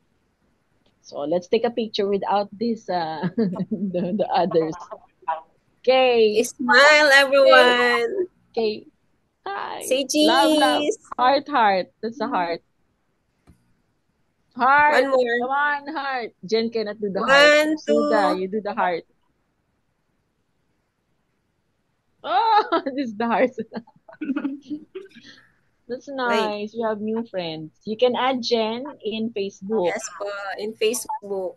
So let's take a picture without this the others. Okay. Smile, Okay. everyone. Okay. Hi. Say Love, love. cheese. Heart, heart. That's a heart. Heart. One more. Come on, heart. Jen cannot do the heart. 1, Suda, 2. you do the heart. Oh, this is the heart. That's Wait. nice. You have new friends. You can add Jen in Facebook. Yes po, in Facebook.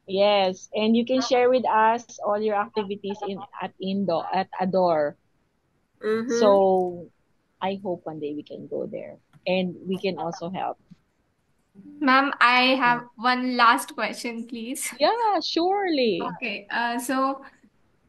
Yes, and you can share with us all your activities in at Indo at Adore. Mm-hmm. So I hope one day we can go there and we can also help. Ma'am, I have one last question, please. Yeah, surely. Okay, so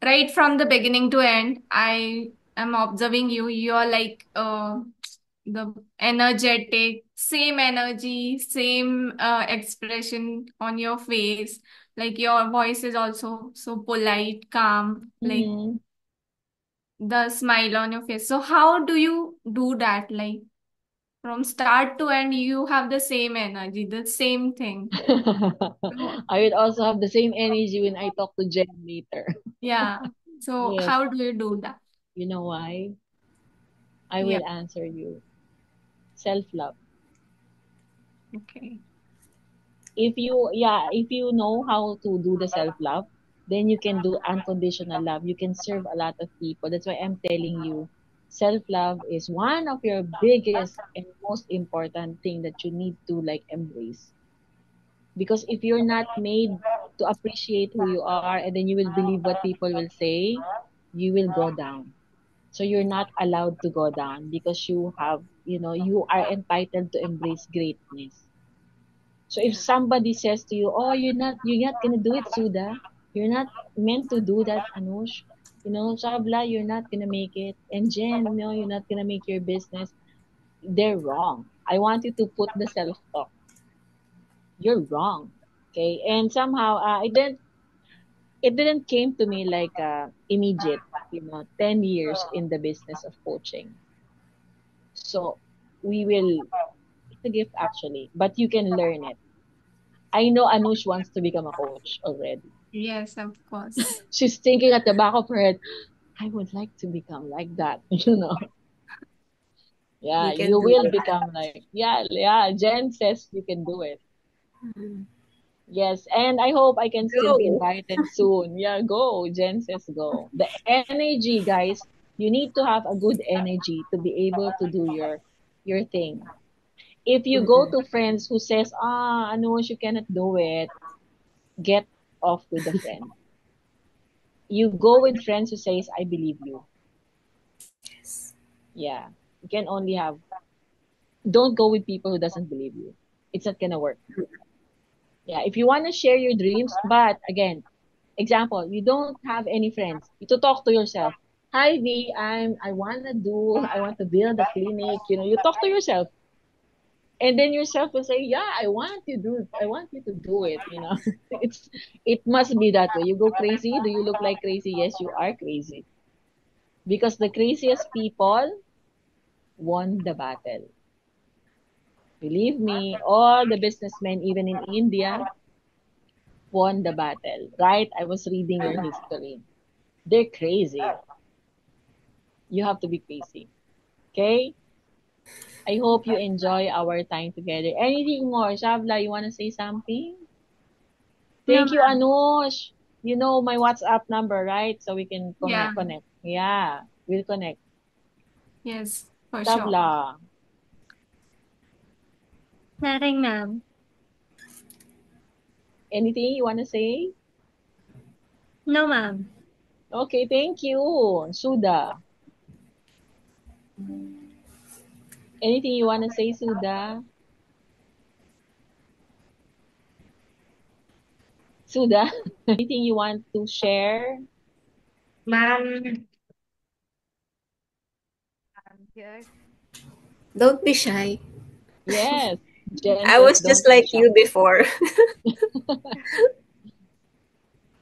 right from the beginning to end, I am observing you. You're like the energetic, same energy, same expression on your face. Like your voice is also so polite, calm, like Hmm. the smile on your face. So how do you do that? Like from start to end, you have the same energy, the same thing. So, I will also have the same energy when I talk to Jen later. yeah. So Yes. how do you do that? You know why? I Yeah. will answer you. Self-love. Okay. If you know how to do the self-love, then you can do unconditional love. You can serve a lot of people. That's why I'm telling you, self-love is one of your biggest and most important thing that you need to like embrace. Because if you're not made to appreciate who you are and then you will believe what people will say, you will go down. So you're not allowed to go down because you are entitled to embrace greatness. So if Yeah. somebody says to you, "Oh, you're not gonna do it, Suda. You're not meant to do that, Anush. Shabla, you're not gonna make it. And Jen, no, you're not gonna make your business." They're wrong. I want you to put the self-talk. You're wrong. Okay? And somehow, it didn't came to me like immediate, 10 years in the business of coaching. So it's a gift actually, but you can learn it. I know Anush wants to become a coach already. Yes, of course. She's thinking at the back of her head, I would like to become like that, Yeah, You can you do will it. become like, yeah, Jen says you can do it. Mhm. Yes, and I hope I can still be Go. invited soon. Yeah, go. Jen says go. The energy, guys, you need to have a good energy to be able to do your thing. If you go Mm-mm. to friends who says, Anush, you cannot do it, get off with the friend. You go with friends who says, I believe you. Yes. Yeah. You can only have don't go with people who doesn't believe you. It's not gonna work. Yeah. If you wanna share your dreams, but again, example, you don't have any friends. You to talk to yourself. Hi V, I want to build a clinic. You talk to yourself. And then yourself will say, yeah, I want you to do it. It must be that way. You go crazy. Do you look like crazy? Yes, you are crazy. Because the craziest people won the battle. Believe me, all the businessmen, even in India, won the battle, right? I was reading your history. They're crazy. You have to be crazy. Okay? I hope you enjoy our time together. Anything more? Shavla, you want to say something? No, Thank you, ma'am. Anush. You know my WhatsApp number, right? So we can Yeah. connect. Yeah, we'll connect. Yes, for sure. Tabla. Nothing, ma'am. Anything you want to say? No, ma'am. Okay, thank you. Suda. Anything you want to say, Suda? Suda, anything you want to share? Ma'am, I'm here. Don't be shy. Yes. Jen I says, was just don't be like shy. you before.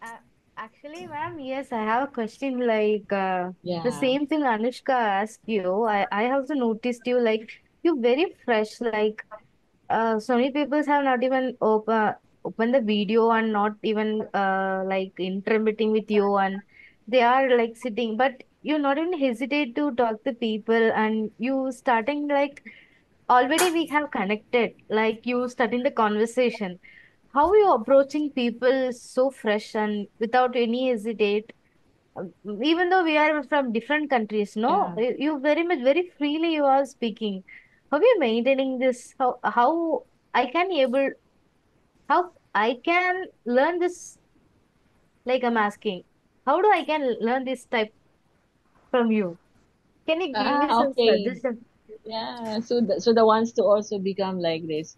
Uh, Actually, ma'am, yes, I have a question like the Yeah, same thing Anushka asked you. I also noticed you like you very fresh. Like so many people have not even open the video and not even like intermitting with you, and they are like sitting, but you not even hesitate to talk to people, and you starting like already we have connected. Like you starting the conversation. How are you approaching people so fresh and without any hesitate? Even though we are from different countries, no, yeah. you very much, very freely you are speaking. How are you maintaining this? How I can able, how I can learn this? Like I'm asking, how do I can learn this type from you? Can you give me some Okay. suggestion? Yeah. So the wants to also become like this.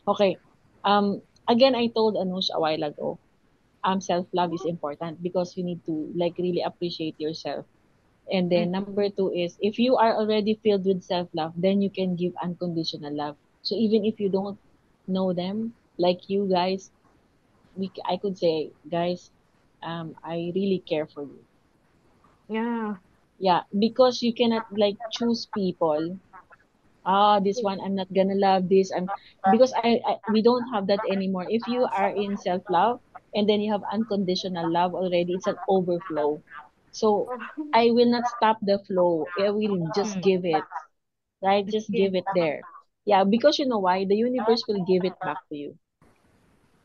Okay. Again, I told Anush a while ago, self-love is important because you need to like really appreciate yourself. And then Mm. number two is if you are already filled with self-love, then you can give unconditional love. So even if you don't know them, like you guys, I could say, guys, I really care for you. Yeah. Yeah, because you cannot like choose people. This one I'm not gonna love this. Because I we don't have that anymore. If you are in self-love and then you have unconditional love already, it's an overflow. So I will not stop the flow. I will just Mm. give it, right? Just Okay. give it there. Yeah, because you know why? The universe will give it back to you.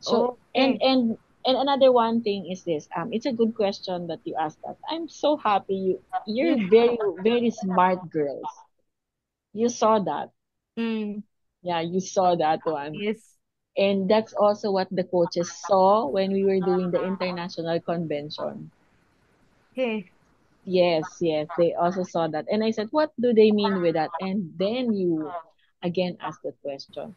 So and Okay. and and another one thing is this. It's a good question that you asked that. I'm so happy you're Yeah. very smart girls. You saw that. Mm. Yeah, you saw that one. Yes. And that's also what the coaches saw when we were doing the international convention. Okay. Yes, yes, they also saw that. And I said, what do they mean with that? And then you again ask the question.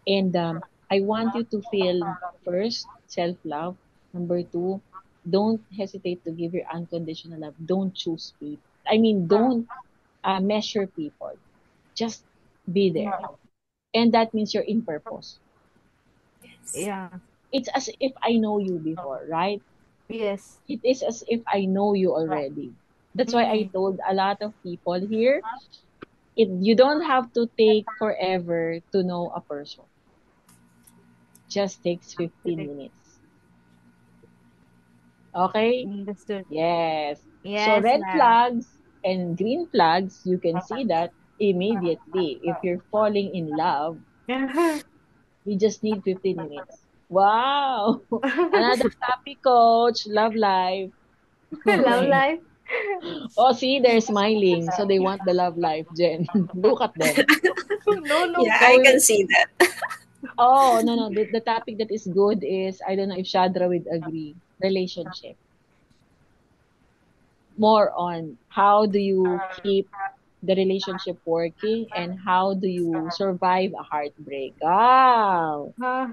And I want you to feel first self-love. Number two, don't hesitate to give your unconditional love. Don't choose people. I mean, don't measure people. Just be there. And that means you're in purpose. Yeah. It's as if I know you before, right? Yes. It is as if I know you already. That's why I Mm. told a lot of people here, you don't have to take forever to know a person. Just takes 15 Correct. minutes. Okay? Understood. Yes. So Yes, red ma'am. flags and green flags, you can see that immediately. If you're falling in love, you just need 15 minutes. Wow. Another topic, coach. Love life. Love Okay. life. Oh, see, they're smiling. So they want the love life, Jen. Look at them. No, no, Yeah, I cold. can see that. Oh, no, no. The topic that is good is, I don't know if Shadra would agree, relationship. More on how do you keep the relationship working and how do you survive a heartbreak. Oh, Uh,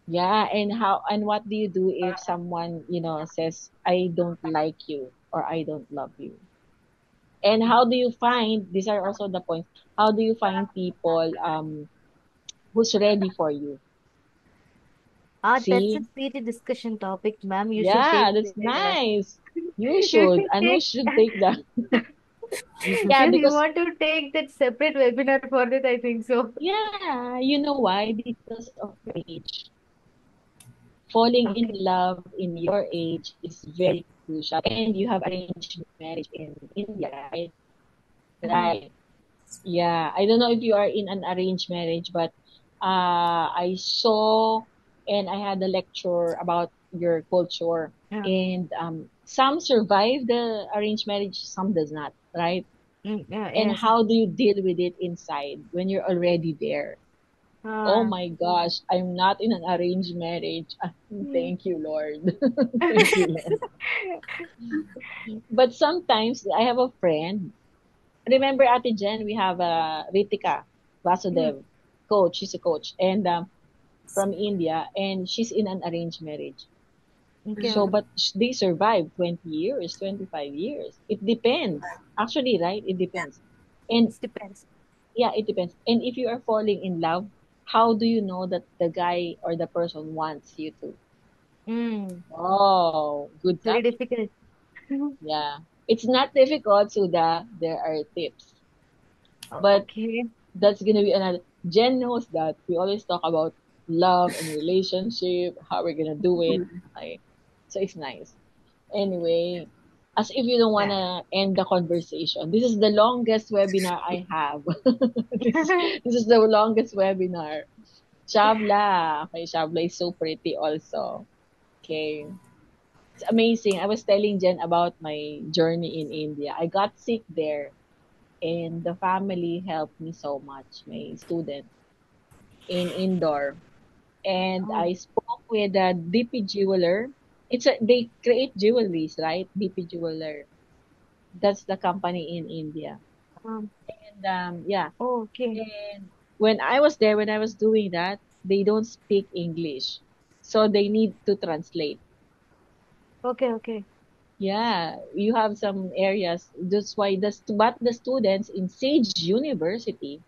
yeah. And what do you do if someone, says, I don't like you or I don't love you? And how do you find, these are also the points, how do you find people who's ready for you? that's a See? sweet discussion topic, ma'am. You should Yeah, take that's the, nice. You you should. should Anu take should take that. Yeah, you because want to take that separate webinar for that, I think so. yeah, you know why? Because of your age. Falling in Okay. love in your age is very crucial. And you have arranged marriage in India, right? Uh, Right. Yeah. I don't know if you are in an arranged marriage, but I saw and I had a lecture about your culture. Yeah. And some survive the arranged marriage, some does not, right? Yeah, And yes. how do you deal with it inside when you're already there? Oh Ah. my gosh, I'm not in an arranged marriage. Mm. Thank you, Lord. Thank you, Lord. But sometimes I have a friend. Remember, Ate Jen, we have Ritika Mm. Vasudev, coach. She's a coach, and from India, and she's in an arranged marriage. Okay, So, ma'am. but they survive 20 years, 25 years. It depends. Actually, right? It depends. And It depends. yeah, it depends. And if you are falling in love, how do you know that the guy or the person wants you to? Mm. Oh, good It's very topic. difficult. Yeah. It's not difficult, Suda. There are tips. But Okay. that's gonna be another. Jen knows that we always talk about love and relationship, how we're gonna do it. Like, so it's nice. Anyway, as if you don't Yeah. wanna end the conversation, this is the longest webinar I have. this, this is the longest webinar. Shabla. Okay, Shabla is so pretty also. Okay. It's amazing. I was telling Jen about my journey in India. I got sick there and the family helped me so much, my student in indoor. And Oh. I spoke with a DP Jeweler. They create jewelries, right? DP Jeweler. That's the company in India. Um, And yeah. okay. And when I was there, when I was doing that, they don't speak English. So they need to translate. Okay, okay. Yeah, you have some areas. That's why but the students in Sage University,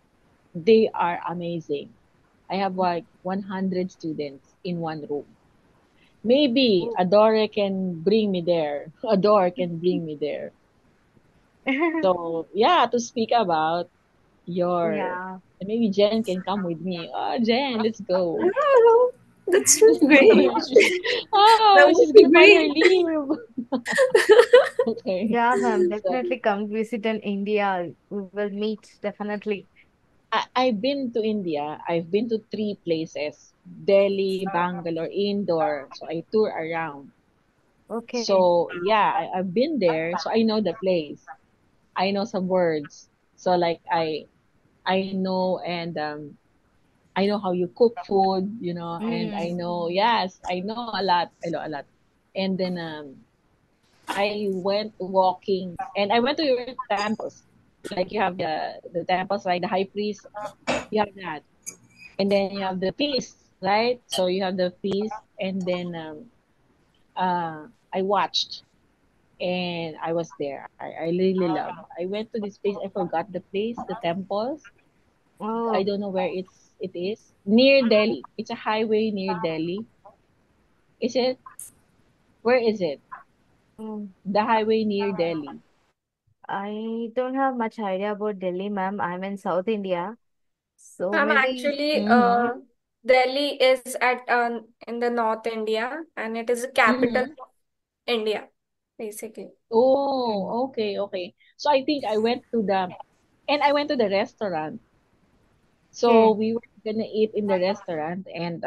they are amazing. I have like 100 students in one room. Maybe Oh. Adore can bring me there. Adore can bring me there. So yeah, to speak about your, Yeah. maybe Jen can come with me. Oh, Jen, let's go. Oh, that's so great. That Oh, would she's be gonna find her great. leave. Okay. Yeah, ma'am. So Definitely come visit in India. We will meet, definitely. I've been to India. I've been to three places: Delhi, Bangalore, Indore. So I tour around. Okay. So yeah, I've been there. So I know the place. I know some words. So like I know and I know how you cook food, and I Mm. know, yes, I know a lot. I know a lot. And then I went walking and I went to your temples. Like you have the temples, like the high priest, you have that. And then you have the feast, right? So you have the feast and then I watched and I was there. I really love. I went to this place. I forgot the place, the temples. I Oh. don't know where it is. Near Delhi. It's a highway near Delhi. Is it? Where is it? Mm. The highway near Delhi. I don't have much idea about Delhi, ma'am. I'm in South India. So maybe. Actually, Mm-hmm. Delhi is at in the North India, and it is the capital Mm-hmm. of India, basically. Mm. Oh, okay, okay. So I think I went to the restaurant. So Okay. we were gonna eat in the restaurant and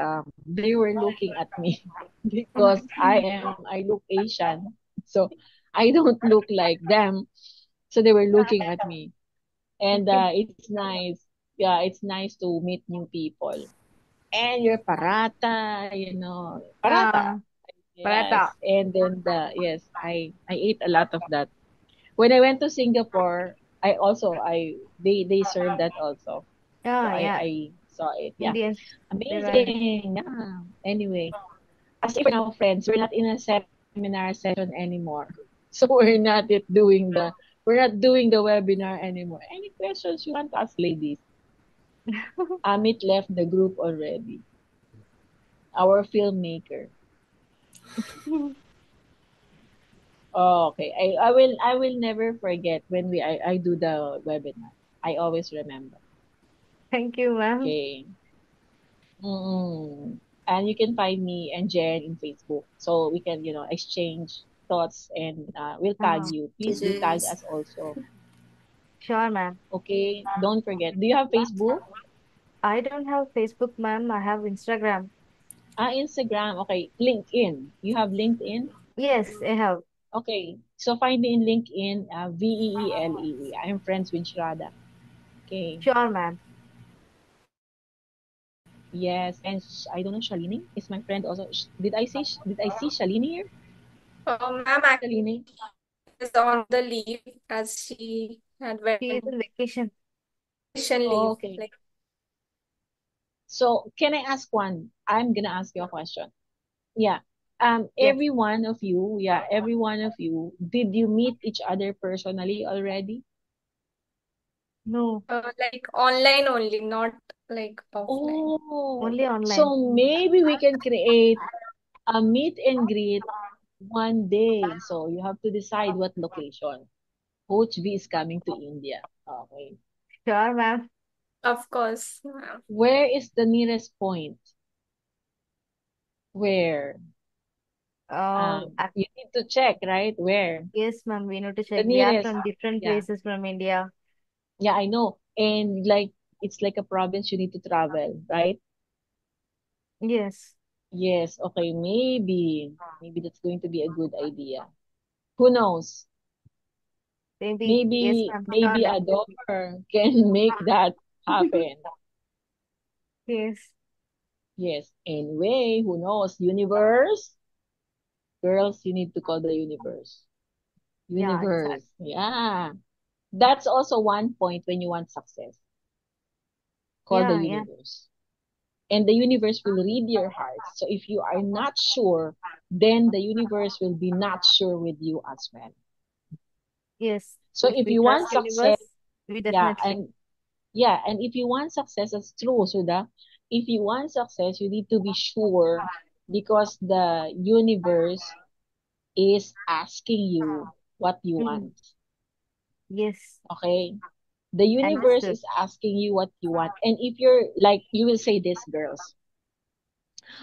they were looking at me because I look Asian. So I don't look like them. So they were looking at me. And Okay. it's nice. Yeah, it's nice to meet new people. And your parata, parata. Ah, Yes. paratha. And then yes, I ate a lot of that. When I went to Singapore, they serve that also. So Yeah, yeah. I saw it. Yeah. Indians, there are. Amazing. Yeah. Anyway, as if we're now friends, we're not in a seminar session anymore. So we're not doing the webinar anymore. Any questions you want to ask, ladies? Amit left the group already. Our filmmaker. Oh, okay. I will never forget when I do the webinar. I always remember. Thank you, ma'am. Okay. Mm. And you can find me and Jen in Facebook. So we can, exchange thoughts and we'll tag Ah, you. Please do tag Yes. us also. sure, ma'am. Okay. Don't forget. Do you have Facebook? I don't have Facebook, ma'am. I have Instagram. Instagram. Okay. LinkedIn. You have LinkedIn? Yes, I have. Okay, so find me in LinkedIn, Veelee. I'm friends with Shraddha. Okay, Sure, ma'am. yes, and I don't know, Shalini is my friend also. Did I see Shalini here? Ma'am actually Shalini? is on the leave as she had She is went on vacation. vacation Oh, leave. okay. Like, So can I ask one? I'm gonna ask you a question. Yeah. Yes. Every one of you, yeah, every one of you, did you meet each other personally already? No, like online only, not like offline. Oh, only online. so maybe we can create a meet and greet one day. So you have to decide what location. Coach V is coming to India. Okay. Sure, ma'am. Of course, ma'am. Where is the nearest point? Where? Ac- You need to check, right? Where? yes, ma'am. We need to The check. We are nearest. from different Yeah. places from India. Yeah, I know. And like it's like a province you need to travel, right? Yes. Yes, okay, maybe that's going to be a good idea. Who knows? Maybe. Yes, Maybe ma'am. Sure, maybe a definitely. daughter can make that happen. Yes. Yes. Anyway, who knows? Universe? Girls, you need to call the universe. Yeah, Universe. exactly. Yeah. That's also one point when you want success. Call the Yeah, yeah. universe. And the universe will read your heart. So if you are not sure, then the universe will be not sure with you as well. Yes. So If if we you want trust success, universe, we yeah, definitely. and if you want success, that's true, Suda. If you want success, you need to be sure because the universe is asking you what you Mm, want. yes. Okay? The universe Understood. is asking you what you want. And if you're like, you will say this, girls.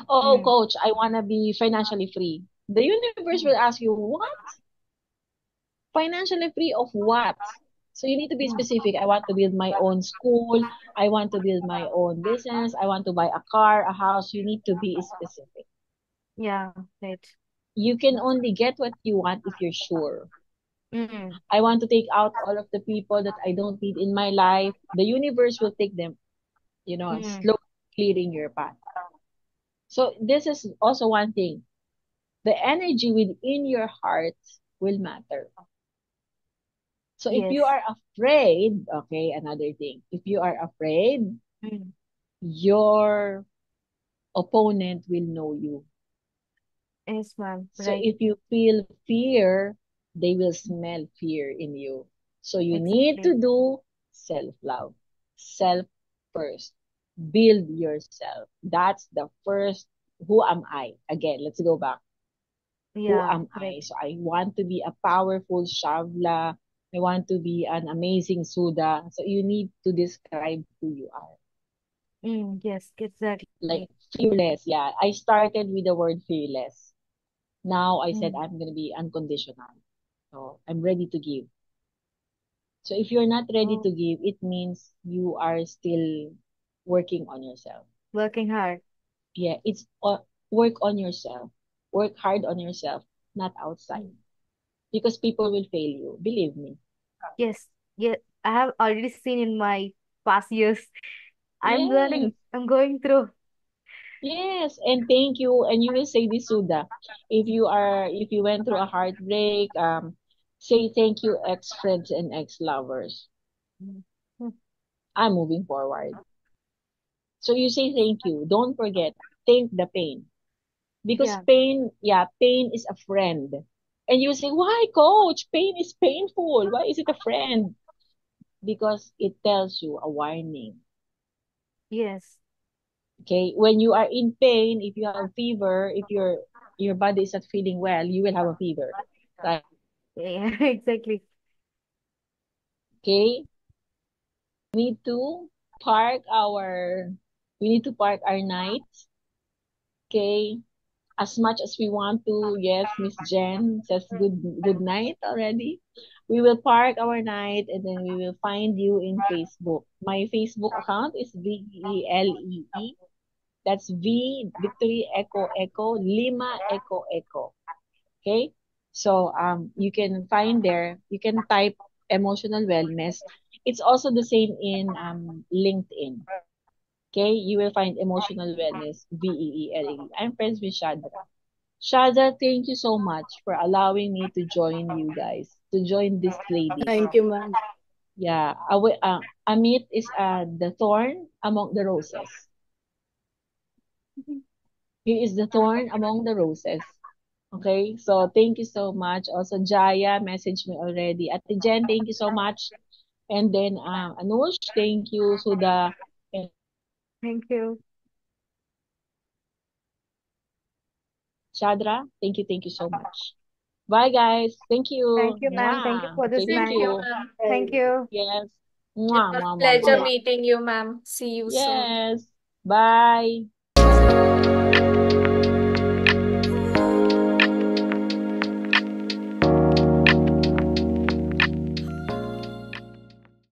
Oh, Mm, coach, I want to be financially free. The universe will mm, ask you, what? Financially free of what? So you need to be mm. specific. I want to build my own school. I want to build my own business. I want to buy a car, a house. You need to be specific. Yeah, right. You can only get what you want if you're sure. Mm, I want to take out all of the people that I don't need in my life. The universe will take them, mm. slowly clearing your path. So this is also one thing. The energy within your heart will matter. So if you Yes. are afraid, okay, another thing. If you are afraid, Mm. your opponent will know you. Yes, ma'am. So Right. if you feel fear, they will smell fear in you. So you need Exactly. to do self-love. Self first. Build yourself. That's the first. Who am I? Again, let's go back. Who Yeah, am I? right. So I want to be a powerful Shavla. I want to be an amazing Suda. So you need to describe who you are. Yes, exactly. Like fearless. Yeah. I started with the word fearless. Now I said Mm, I'm going to be unconditional. So I'm ready to give. So if you're not ready oh, to give, it means you are still working on yourself. working hard. Yeah, it's work on yourself. Work hard on yourself, not outside. Mm. Because people will fail you. Believe me. Yes, yeah. I have already seen in my past years. I'm Yes. learning. I'm going through. Yes, and thank you. And you will say this, Suda. If you went through a heartbreak, say thank you, ex-friends and ex-lovers. Mm. Mm. I'm moving forward. So you say thank you. Don't forget, thank the pain. Because Yeah. pain, yeah, pain is a friend. And you say, why, coach? Pain is painful. Why is it a friend? Because it tells you a warning. Yes. Okay? When you are in pain, if you have fever, if your body is not feeling well, you will have a fever. Right? Yeah, exactly. Okay? Need to park our we need to park our nights. Okay? As much as we want to, yes, Miss Jen says good night already. We will park our night and then we will find you in Facebook. My Facebook account is Veelee. That's V Victory Echo Echo Lima Echo Echo. Okay? So you can find there, you can type emotional wellness. It's also the same in LinkedIn. Okay? You will find emotional wellness, VEELAE. I'm friends with Shadra. Shadra, thank you so much for allowing me to join you guys, to join these ladies. Thank you, ma'am. Yeah, Amit is the thorn among the roses. He is the thorn among the roses. Okay, so thank you so much. Also, Jaya messaged me already. Ate Jen, thank you so much. And then Anush, thank you. Sudha, and Thank you. Shadra, thank you so much. Bye, guys. Thank Thank you. you, ma'am. Thank you Mwah. for this Thank Thank night. you, you. ma'am. Thank Bye. you. Yes. It Mwah, was mwah, a mwah, pleasure mwah. meeting you, ma'am. See you soon. Yes. Bye.